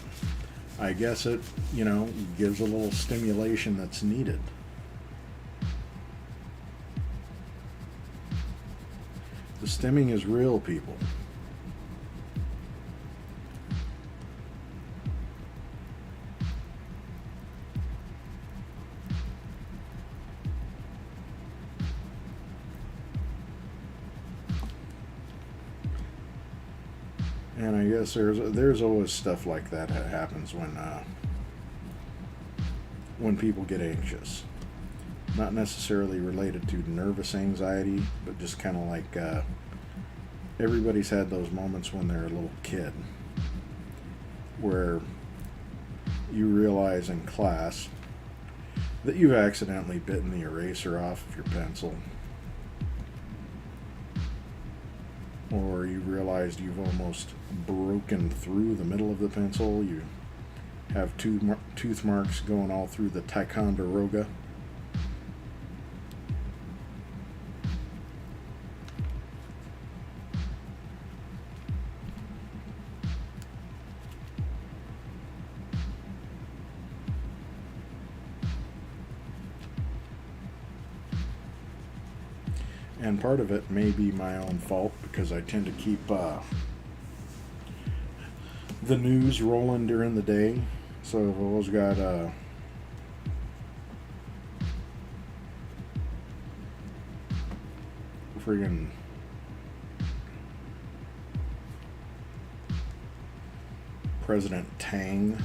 I guess it, you know, gives a little stimulation that's needed. The stimming is real, people. And I guess there's always stuff like that happens when people get anxious. not necessarily related to nervous anxiety, but just kind of like everybody's had those moments when they're a little kid where you realize in class that you've accidentally bitten the eraser off of your pencil, or you realized you've almost broken through the middle of the pencil. You have tooth marks going all through the Ticonderoga. And part of it may be my own fault because I tend to keep the news rolling during the day. So I've always got friggin' President Tang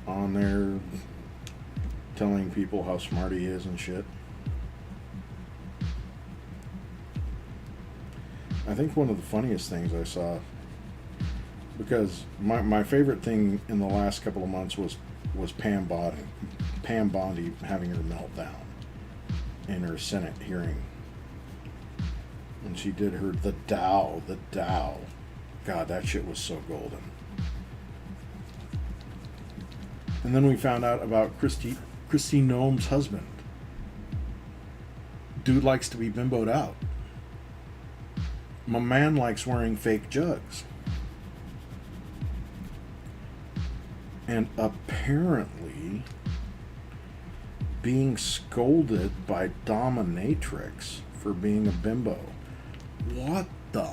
on there telling people how smart he is and shit. I think one of the funniest things I saw, because my favorite thing in the last couple of months was Pam Bondi having her meltdown in her Senate hearing. And she did her the Dow. God, that shit was so golden. And then we found out about Kristi Noem's husband. Dude likes to be bimboed out. My man likes wearing fake jugs. And apparently being scolded by dominatrix for being a bimbo. What the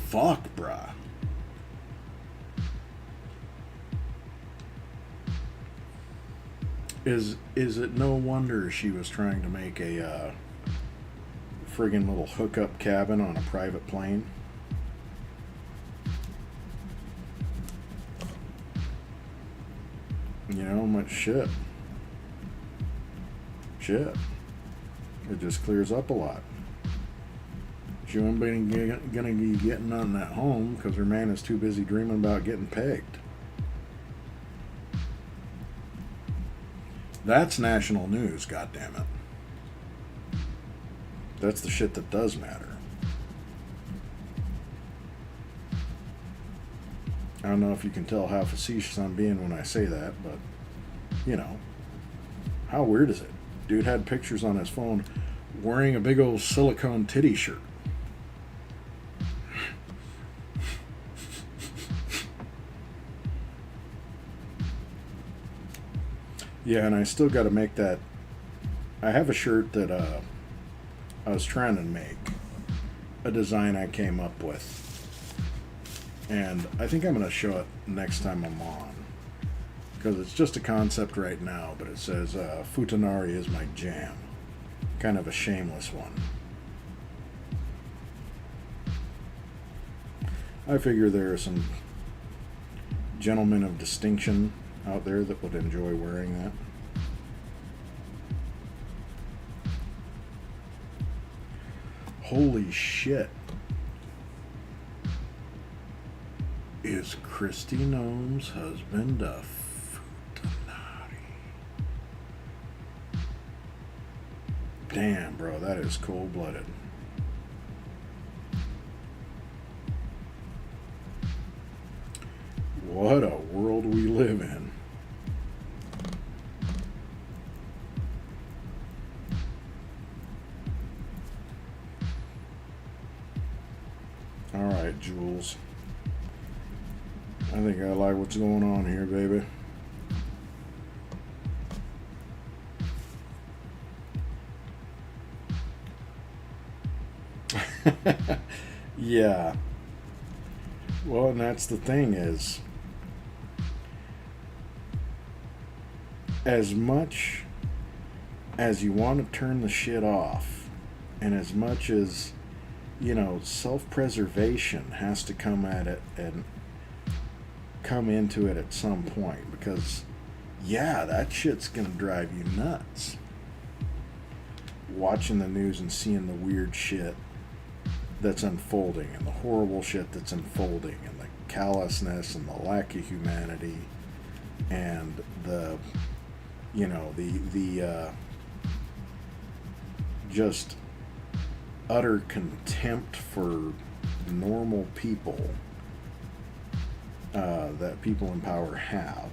fuck, bruh? Is it no wonder she was trying to make a friggin' little hookup cabin on a private plane? You know, much shit. It just clears up a lot. She won't be gonna be getting on that home because her man is too busy dreaming about getting pegged. That's national news, goddammit. That's the shit that does matter. I don't know if you can tell how facetious I'm being when I say that, but, you know, how weird is it? Dude had pictures on his phone wearing a big old silicone titty shirt. Yeah, and I still got to make that. I have a shirt that I was trying to make, a design I came up with, and I think I'm going to show it next time I'm on, because it's just a concept right now, but it says Futanari is my jam. Kind of a shameless one. I figure there are some gentlemen of distinction out there that would enjoy wearing that. Holy shit. Is Kristi Noem's husband a Futanari? Damn, bro, that is cold-blooded. What a world we live in. Alright, Jules. I think I like what's going on here, baby. Yeah. Well, and that's the thing is, as much as you want to turn the shit off, and as much as, you know, self-preservation has to come at it and come into it at some point, because yeah, that shit's gonna drive you nuts. Watching the news and seeing the weird shit that's unfolding and the horrible shit that's unfolding and the callousness and the lack of humanity and the, you know, the just utter contempt for normal people that people in power have.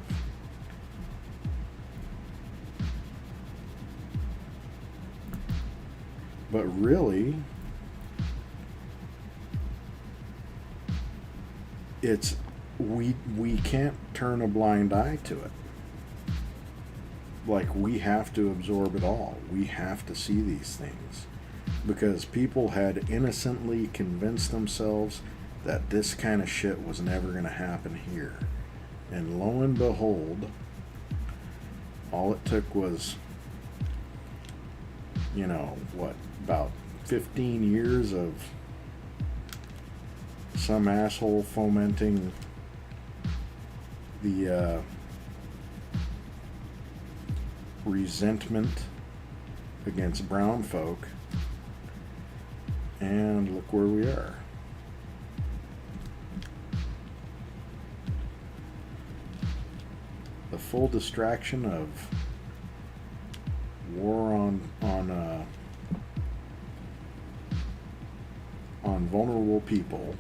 But really, it's we can't turn a blind eye to it. Like, we have to absorb it all. We have to see these things. Because people had innocently convinced themselves that this kind of shit was never going to happen here. And lo and behold, all it took was, you know, what, about 15 years of some asshole fomenting the resentment against brown folk, and look where we are. The full distraction of war on vulnerable people,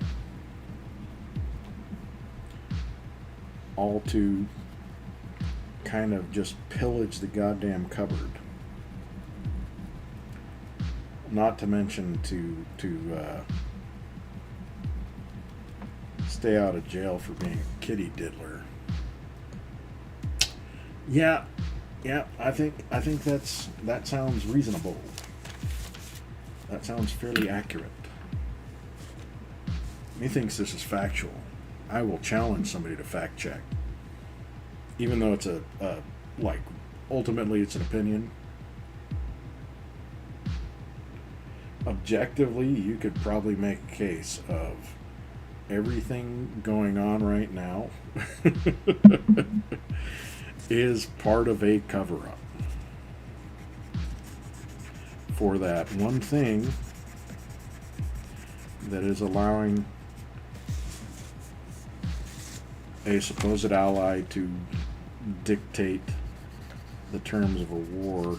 all to kind of just pillage the goddamn cupboard. Not to mention to stay out of jail for being a kitty diddler. Yeah, I think that sounds reasonable. That sounds fairly accurate. Methinks this is factual. I will challenge somebody to fact check. Even though it's ultimately it's an opinion. Objectively, you could probably make a case of everything going on right now is part of a cover-up for that one thing that is allowing a supposed ally to dictate the terms of a war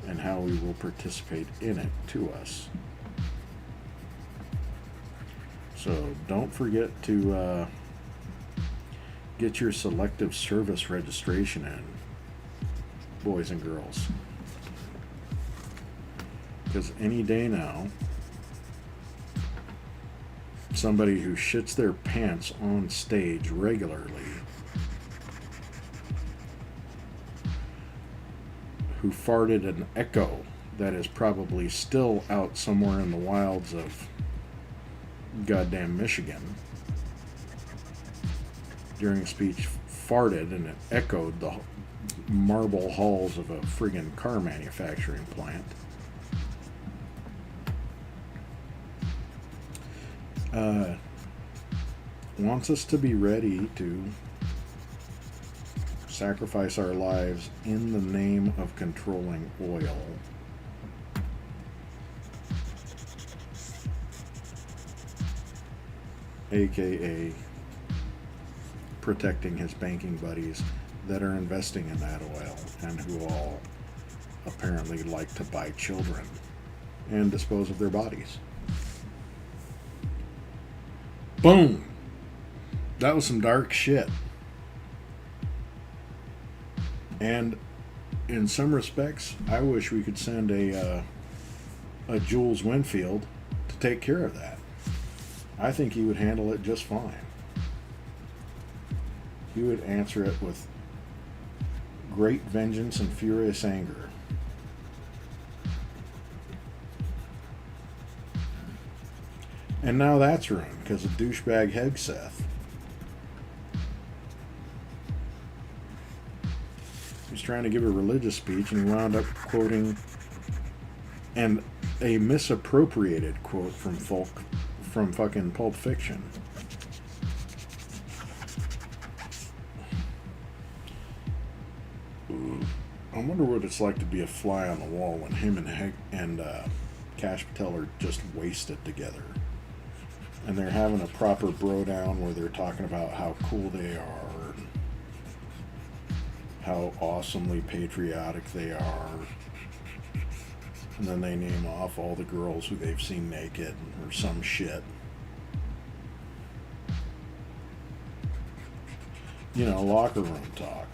and how we will participate in it to us. So don't forget to get your selective service registration in, boys and girls. Because any day now, somebody who shits their pants on stage regularly, who farted an echo that is probably still out somewhere in the wilds of goddamn Michigan during a speech, farted and it echoed the marble halls of a friggin' car manufacturing plant. Wants us to be ready to sacrifice our lives in the name of controlling oil. AKA protecting his banking buddies that are investing in that oil and who all apparently like to buy children and dispose of their bodies. Boom! That was some dark shit. And in some respects, I wish we could send a Jules Winfield to take care of that. I think he would handle it just fine. He would answer it with great vengeance and furious anger. And now that's ruined because of douchebag Hegseth. He was trying to give a religious speech and he wound up quoting a misappropriated quote from fucking Pulp Fiction. wonder what it's like to be a fly on the wall when him and Cash Patel are just wasted together. And they're having a proper bro down where they're talking about how cool they are, and how awesomely patriotic they are. And then they name off all the girls who they've seen naked or some shit. You know, locker room talk.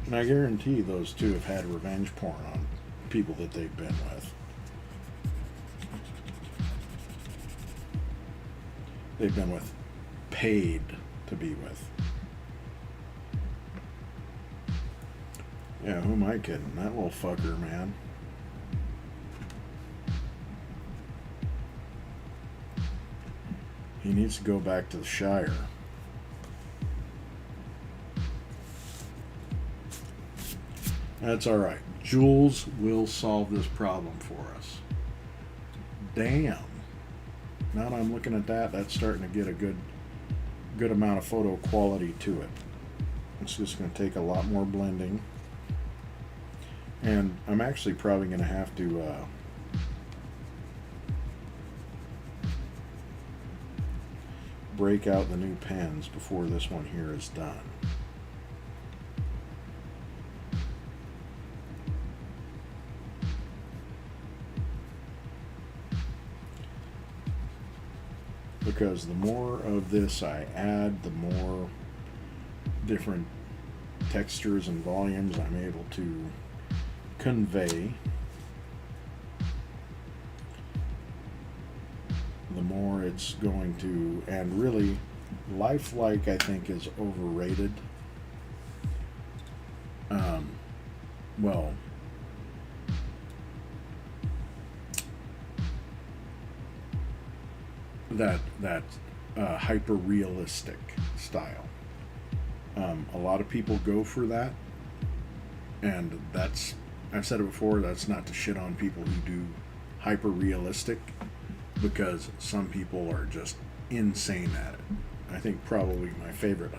And I guarantee those two have had revenge porn on people that they've been with. They've been with, paid to be with. Yeah, who am I kidding? That little fucker, man. He needs to go back to the Shire. That's alright. Jules will solve this problem for us. Damn. Now that I'm looking at that, that's starting to get a good amount of photo quality to it. It's just going to take a lot more blending. And I'm actually probably going to have to break out the new pens before this one here is done. Because the more of this I add, the more different textures and volumes I'm able to convey, the more it's going to, and really, lifelike I think is overrated. Well, that hyper realistic style. A lot of people go for that, and that's, I've said it before, that's not to shit on people who do hyper realistic, because some people are just insane at it. I think probably my favorite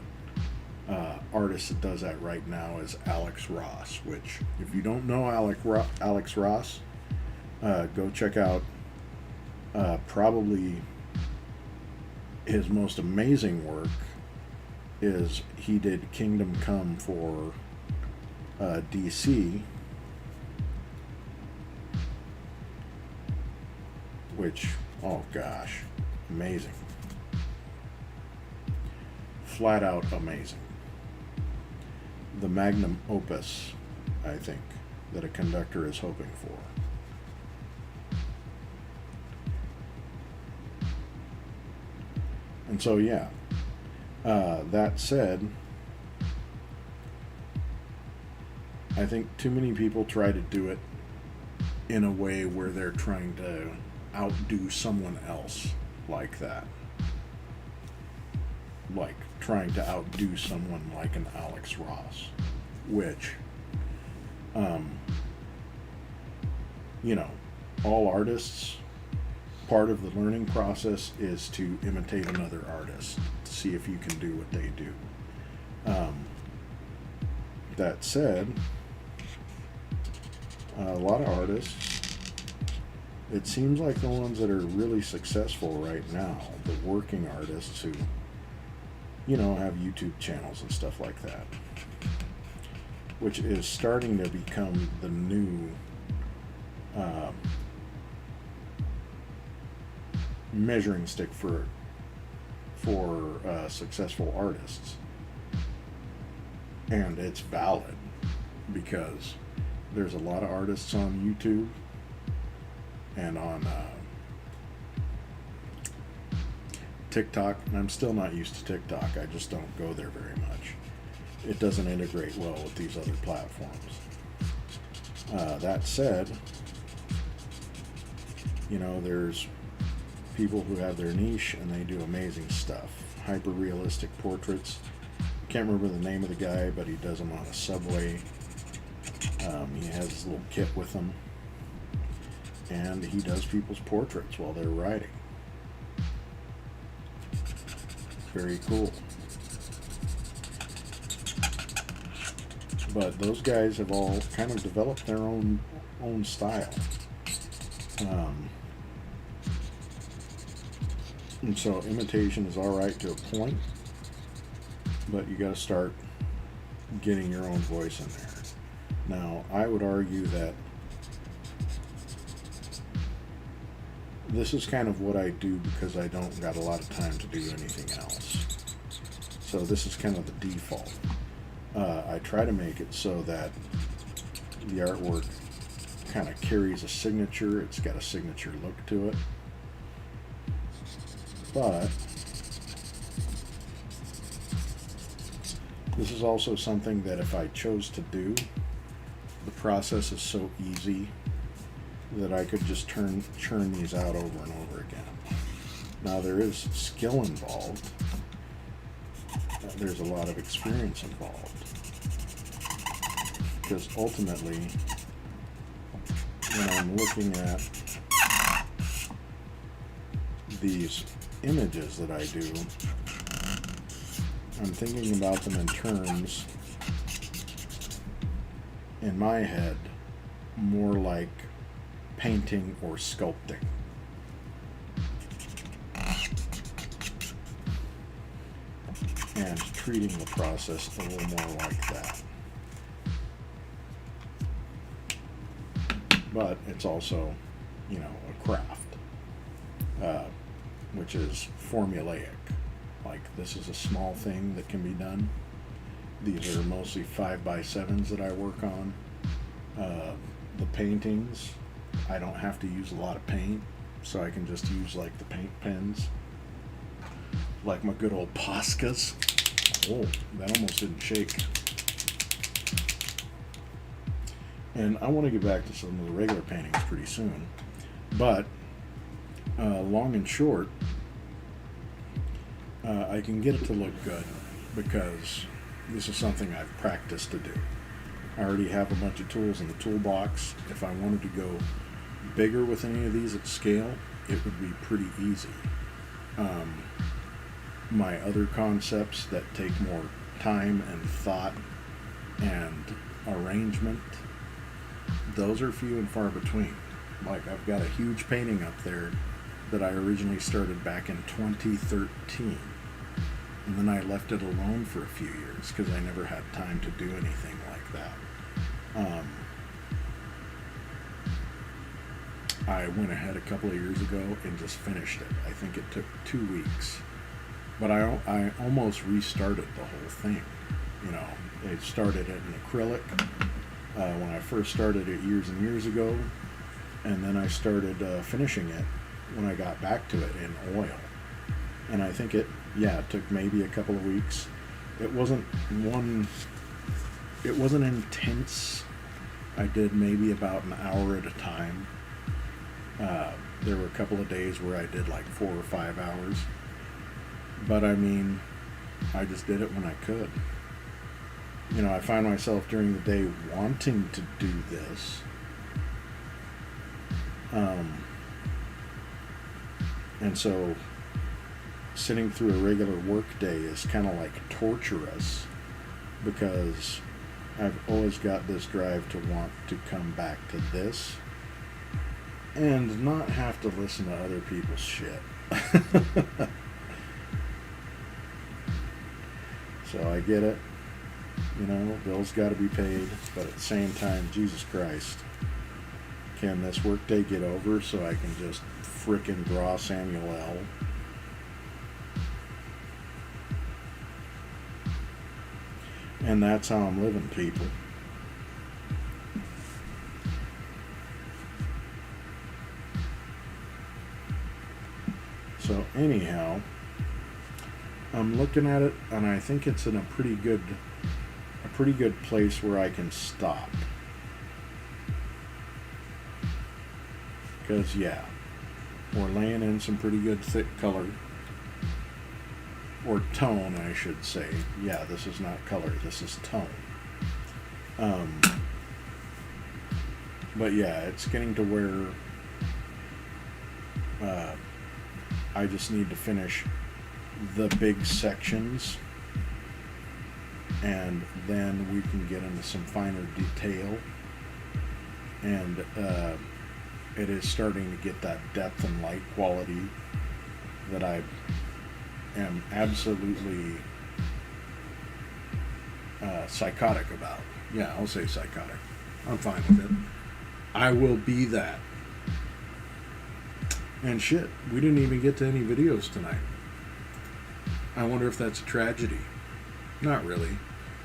artist that does that right now is Alex Ross, which, if you don't know Alex Ross, go check out probably his most amazing work is he did Kingdom Come for DC, which, oh gosh, amazing. Flat out amazing. The magnum opus, I think, that a conductor is hoping for. And so, yeah, that said, I think too many people try to do it in a way where they're trying to outdo someone else like that. Like trying to outdo someone like an Alex Ross, which, you know, all artists, part of the learning process is to imitate another artist to see if you can do what they do. That said, a lot of artists, it seems like the ones that are really successful right now, the working artists who, you know, have YouTube channels and stuff like that, which is starting to become the new measuring stick for successful artists. And it's valid, because there's a lot of artists on YouTube and on TikTok, and I'm still not used to TikTok. I just don't go there very much. It doesn't integrate well with these other platforms. That said, you know, there's people who have their niche and they do amazing stuff. Hyper realistic portraits. Can't remember the name of the guy, but he does them on a subway. He has his little kit with him, and he does people's portraits while they're riding. Very cool. But those guys have all kind of developed their own style. And so imitation is all right to a point, but you got to start getting your own voice in there. Now, I would argue that this is kind of what I do because I don't got a lot of time to do anything else. So this is kind of the default. I try to make it so that the artwork kind of carries a signature. It's got a signature look to it. But this is also something that if I chose to do, the process is so easy that I could just churn these out over and over again. Now there is skill involved. There's a lot of experience involved. Because ultimately, when I'm looking at these images that I do, I'm thinking about them in terms, in my head, more like painting or sculpting. And treating the process a little more like that. But it's also, you know, a craft, which is formulaic. Like, this is a small thing that can be done. These are mostly 5x7s that I work on. The paintings, I don't have to use a lot of paint, so I can just use like the paint pens, like my good old Poscas. Oh, that almost didn't shake. And I want to get back to some of the regular paintings pretty soon. But long and short, I can get it to look good because this is something I've practiced to do. I already have a bunch of tools in the toolbox. If I wanted to go bigger with any of these at scale, it would be pretty easy. My other concepts that take more time and thought and arrangement, those are few and far between. Like, I've got a huge painting up there that I originally started back in 2013, and then I left it alone for a few years because I never had time to do anything like that. I went ahead a couple of years ago and just finished it. I think it took 2 weeks, but I almost restarted the whole thing. You know, I started it in acrylic when I first started it years and years ago, and then I started finishing it when I got back to it in oil. And I think it took maybe a couple of weeks. It wasn't intense. I did maybe about an hour at a time. There were a couple of days where I did like 4 or 5 hours. But I mean, I just did it when I could. You know, I find myself during the day wanting to do this. And so sitting through a regular work day is kind of like torturous because I've always got this drive to want to come back to this and not have to listen to other people's shit. So I get it. You know, bills got to be paid, but at the same time, Jesus Christ, can this workday get over so I can just frickin' draw Samuel L? And that's how I'm living, people. So anyhow, I'm looking at it, and I think it's in a pretty good place where I can stop. Because yeah, we're laying in some pretty good thick color, or tone, I should say. Yeah, this is not color, this is tone. But yeah, it's getting to where I just need to finish the big sections, and then we can get into some finer detail. And it is starting to get that depth and light quality that I am absolutely psychotic about. Yeah, I'll say psychotic. I'm fine with it. I will be that. And shit, we didn't even get to any videos tonight. I wonder if that's a tragedy. Not really.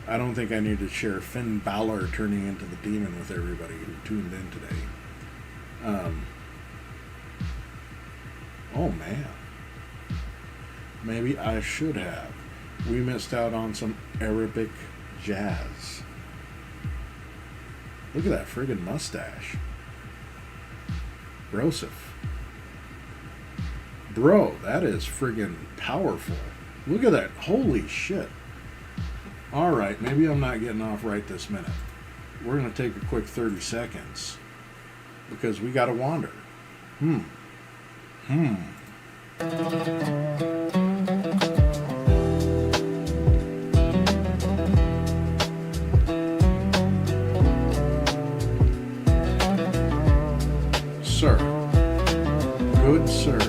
I don't think I need to share Finn Balor turning into the demon with everybody who tuned in today. Oh man. Maybe I should have. We missed out on some Arabic jazz. Look at that friggin' mustache. Broseph. Bro, that is friggin' powerful. Look at that. Holy shit. Alright, maybe I'm not getting off right this minute. We're going to take a quick 30 seconds. Because we got to wander. Sir. Good sir.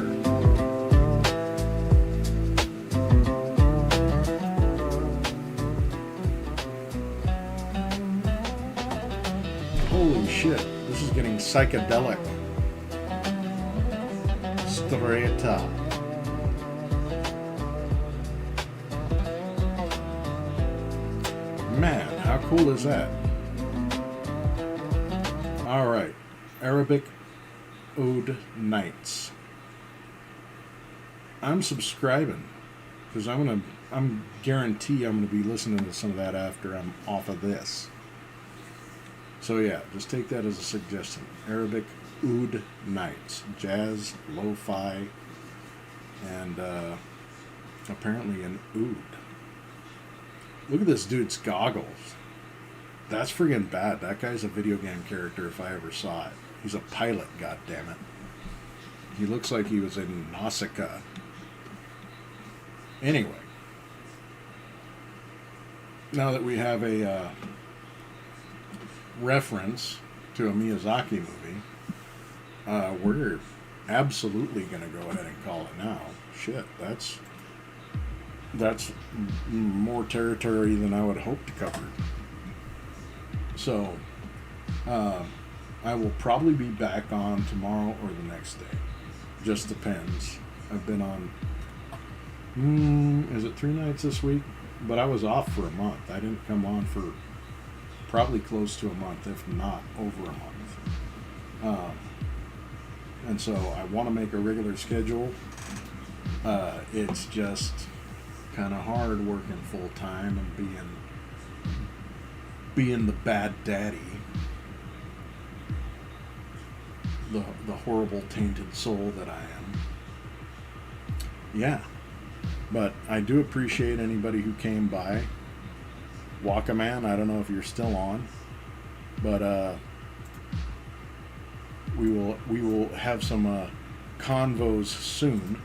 Holy shit, this is getting psychedelic. Straight up. Man, how cool is that? Alright, Arabic Ode Nights. I'm subscribing because I'm guarantee I'm gonna be listening to some of that after I'm off of this. So yeah, just take that as a suggestion. Arabic Oud Nights. Jazz, lo-fi, and apparently an oud. Look at this dude's goggles. That's friggin' bad. That guy's a video game character if I ever saw it. He's a pilot, goddammit. He looks like he was in Nausicaa. Anyway. Now that we have a reference to a Miyazaki movie, we're absolutely going to go ahead and call it now. Shit, that's more territory than I would hope to cover. So, I will probably be back on tomorrow or the next day. Just depends. I've been on, is it 3 nights this week? But I was off for a month. I didn't come on for probably close to a month, if not over a month. And so I want to make a regular schedule. It's just kind of hard working full time and being the bad daddy, the horrible tainted soul that I am. Yeah, but I do appreciate anybody who came by. Wakaman, I don't know if you're still on, but we will have some convos soon.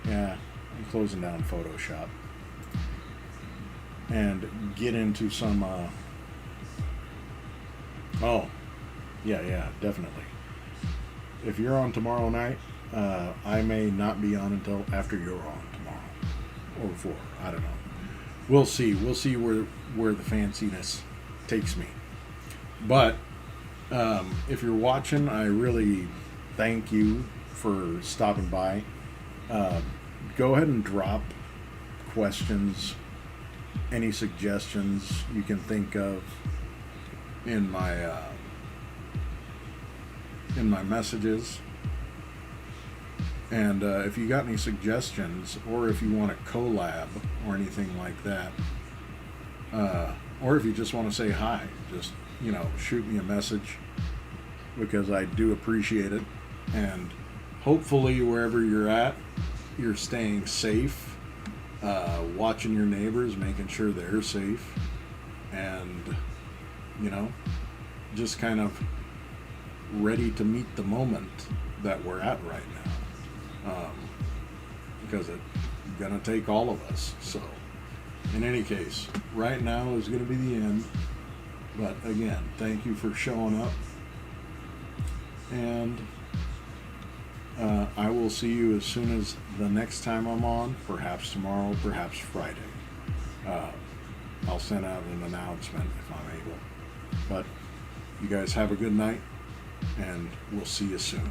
Yeah, I'm closing down Photoshop and get into some oh yeah, definitely. If you're on tomorrow night, I may not be on until after you're on tomorrow or before. I don't know. We'll see where the fanciness takes me. But if you're watching, I really thank you for stopping by. Go ahead and drop questions, any suggestions you can think of in my messages. And if you got any suggestions, or if you want to collab or anything like that, or if you just want to say hi, just, shoot me a message, because I do appreciate it. And hopefully wherever you're at, you're staying safe, watching your neighbors, making sure they're safe, and, just kind of ready to meet the moment that we're at right now. because it's gonna take all of us. So, in any case, right now is gonna be the end. But again, thank you for showing up, and I will see you as soon as the next time I'm on. Perhaps tomorrow, perhaps Friday. I'll send out an announcement if I'm able. But you guys have a good night, and we'll see you soon.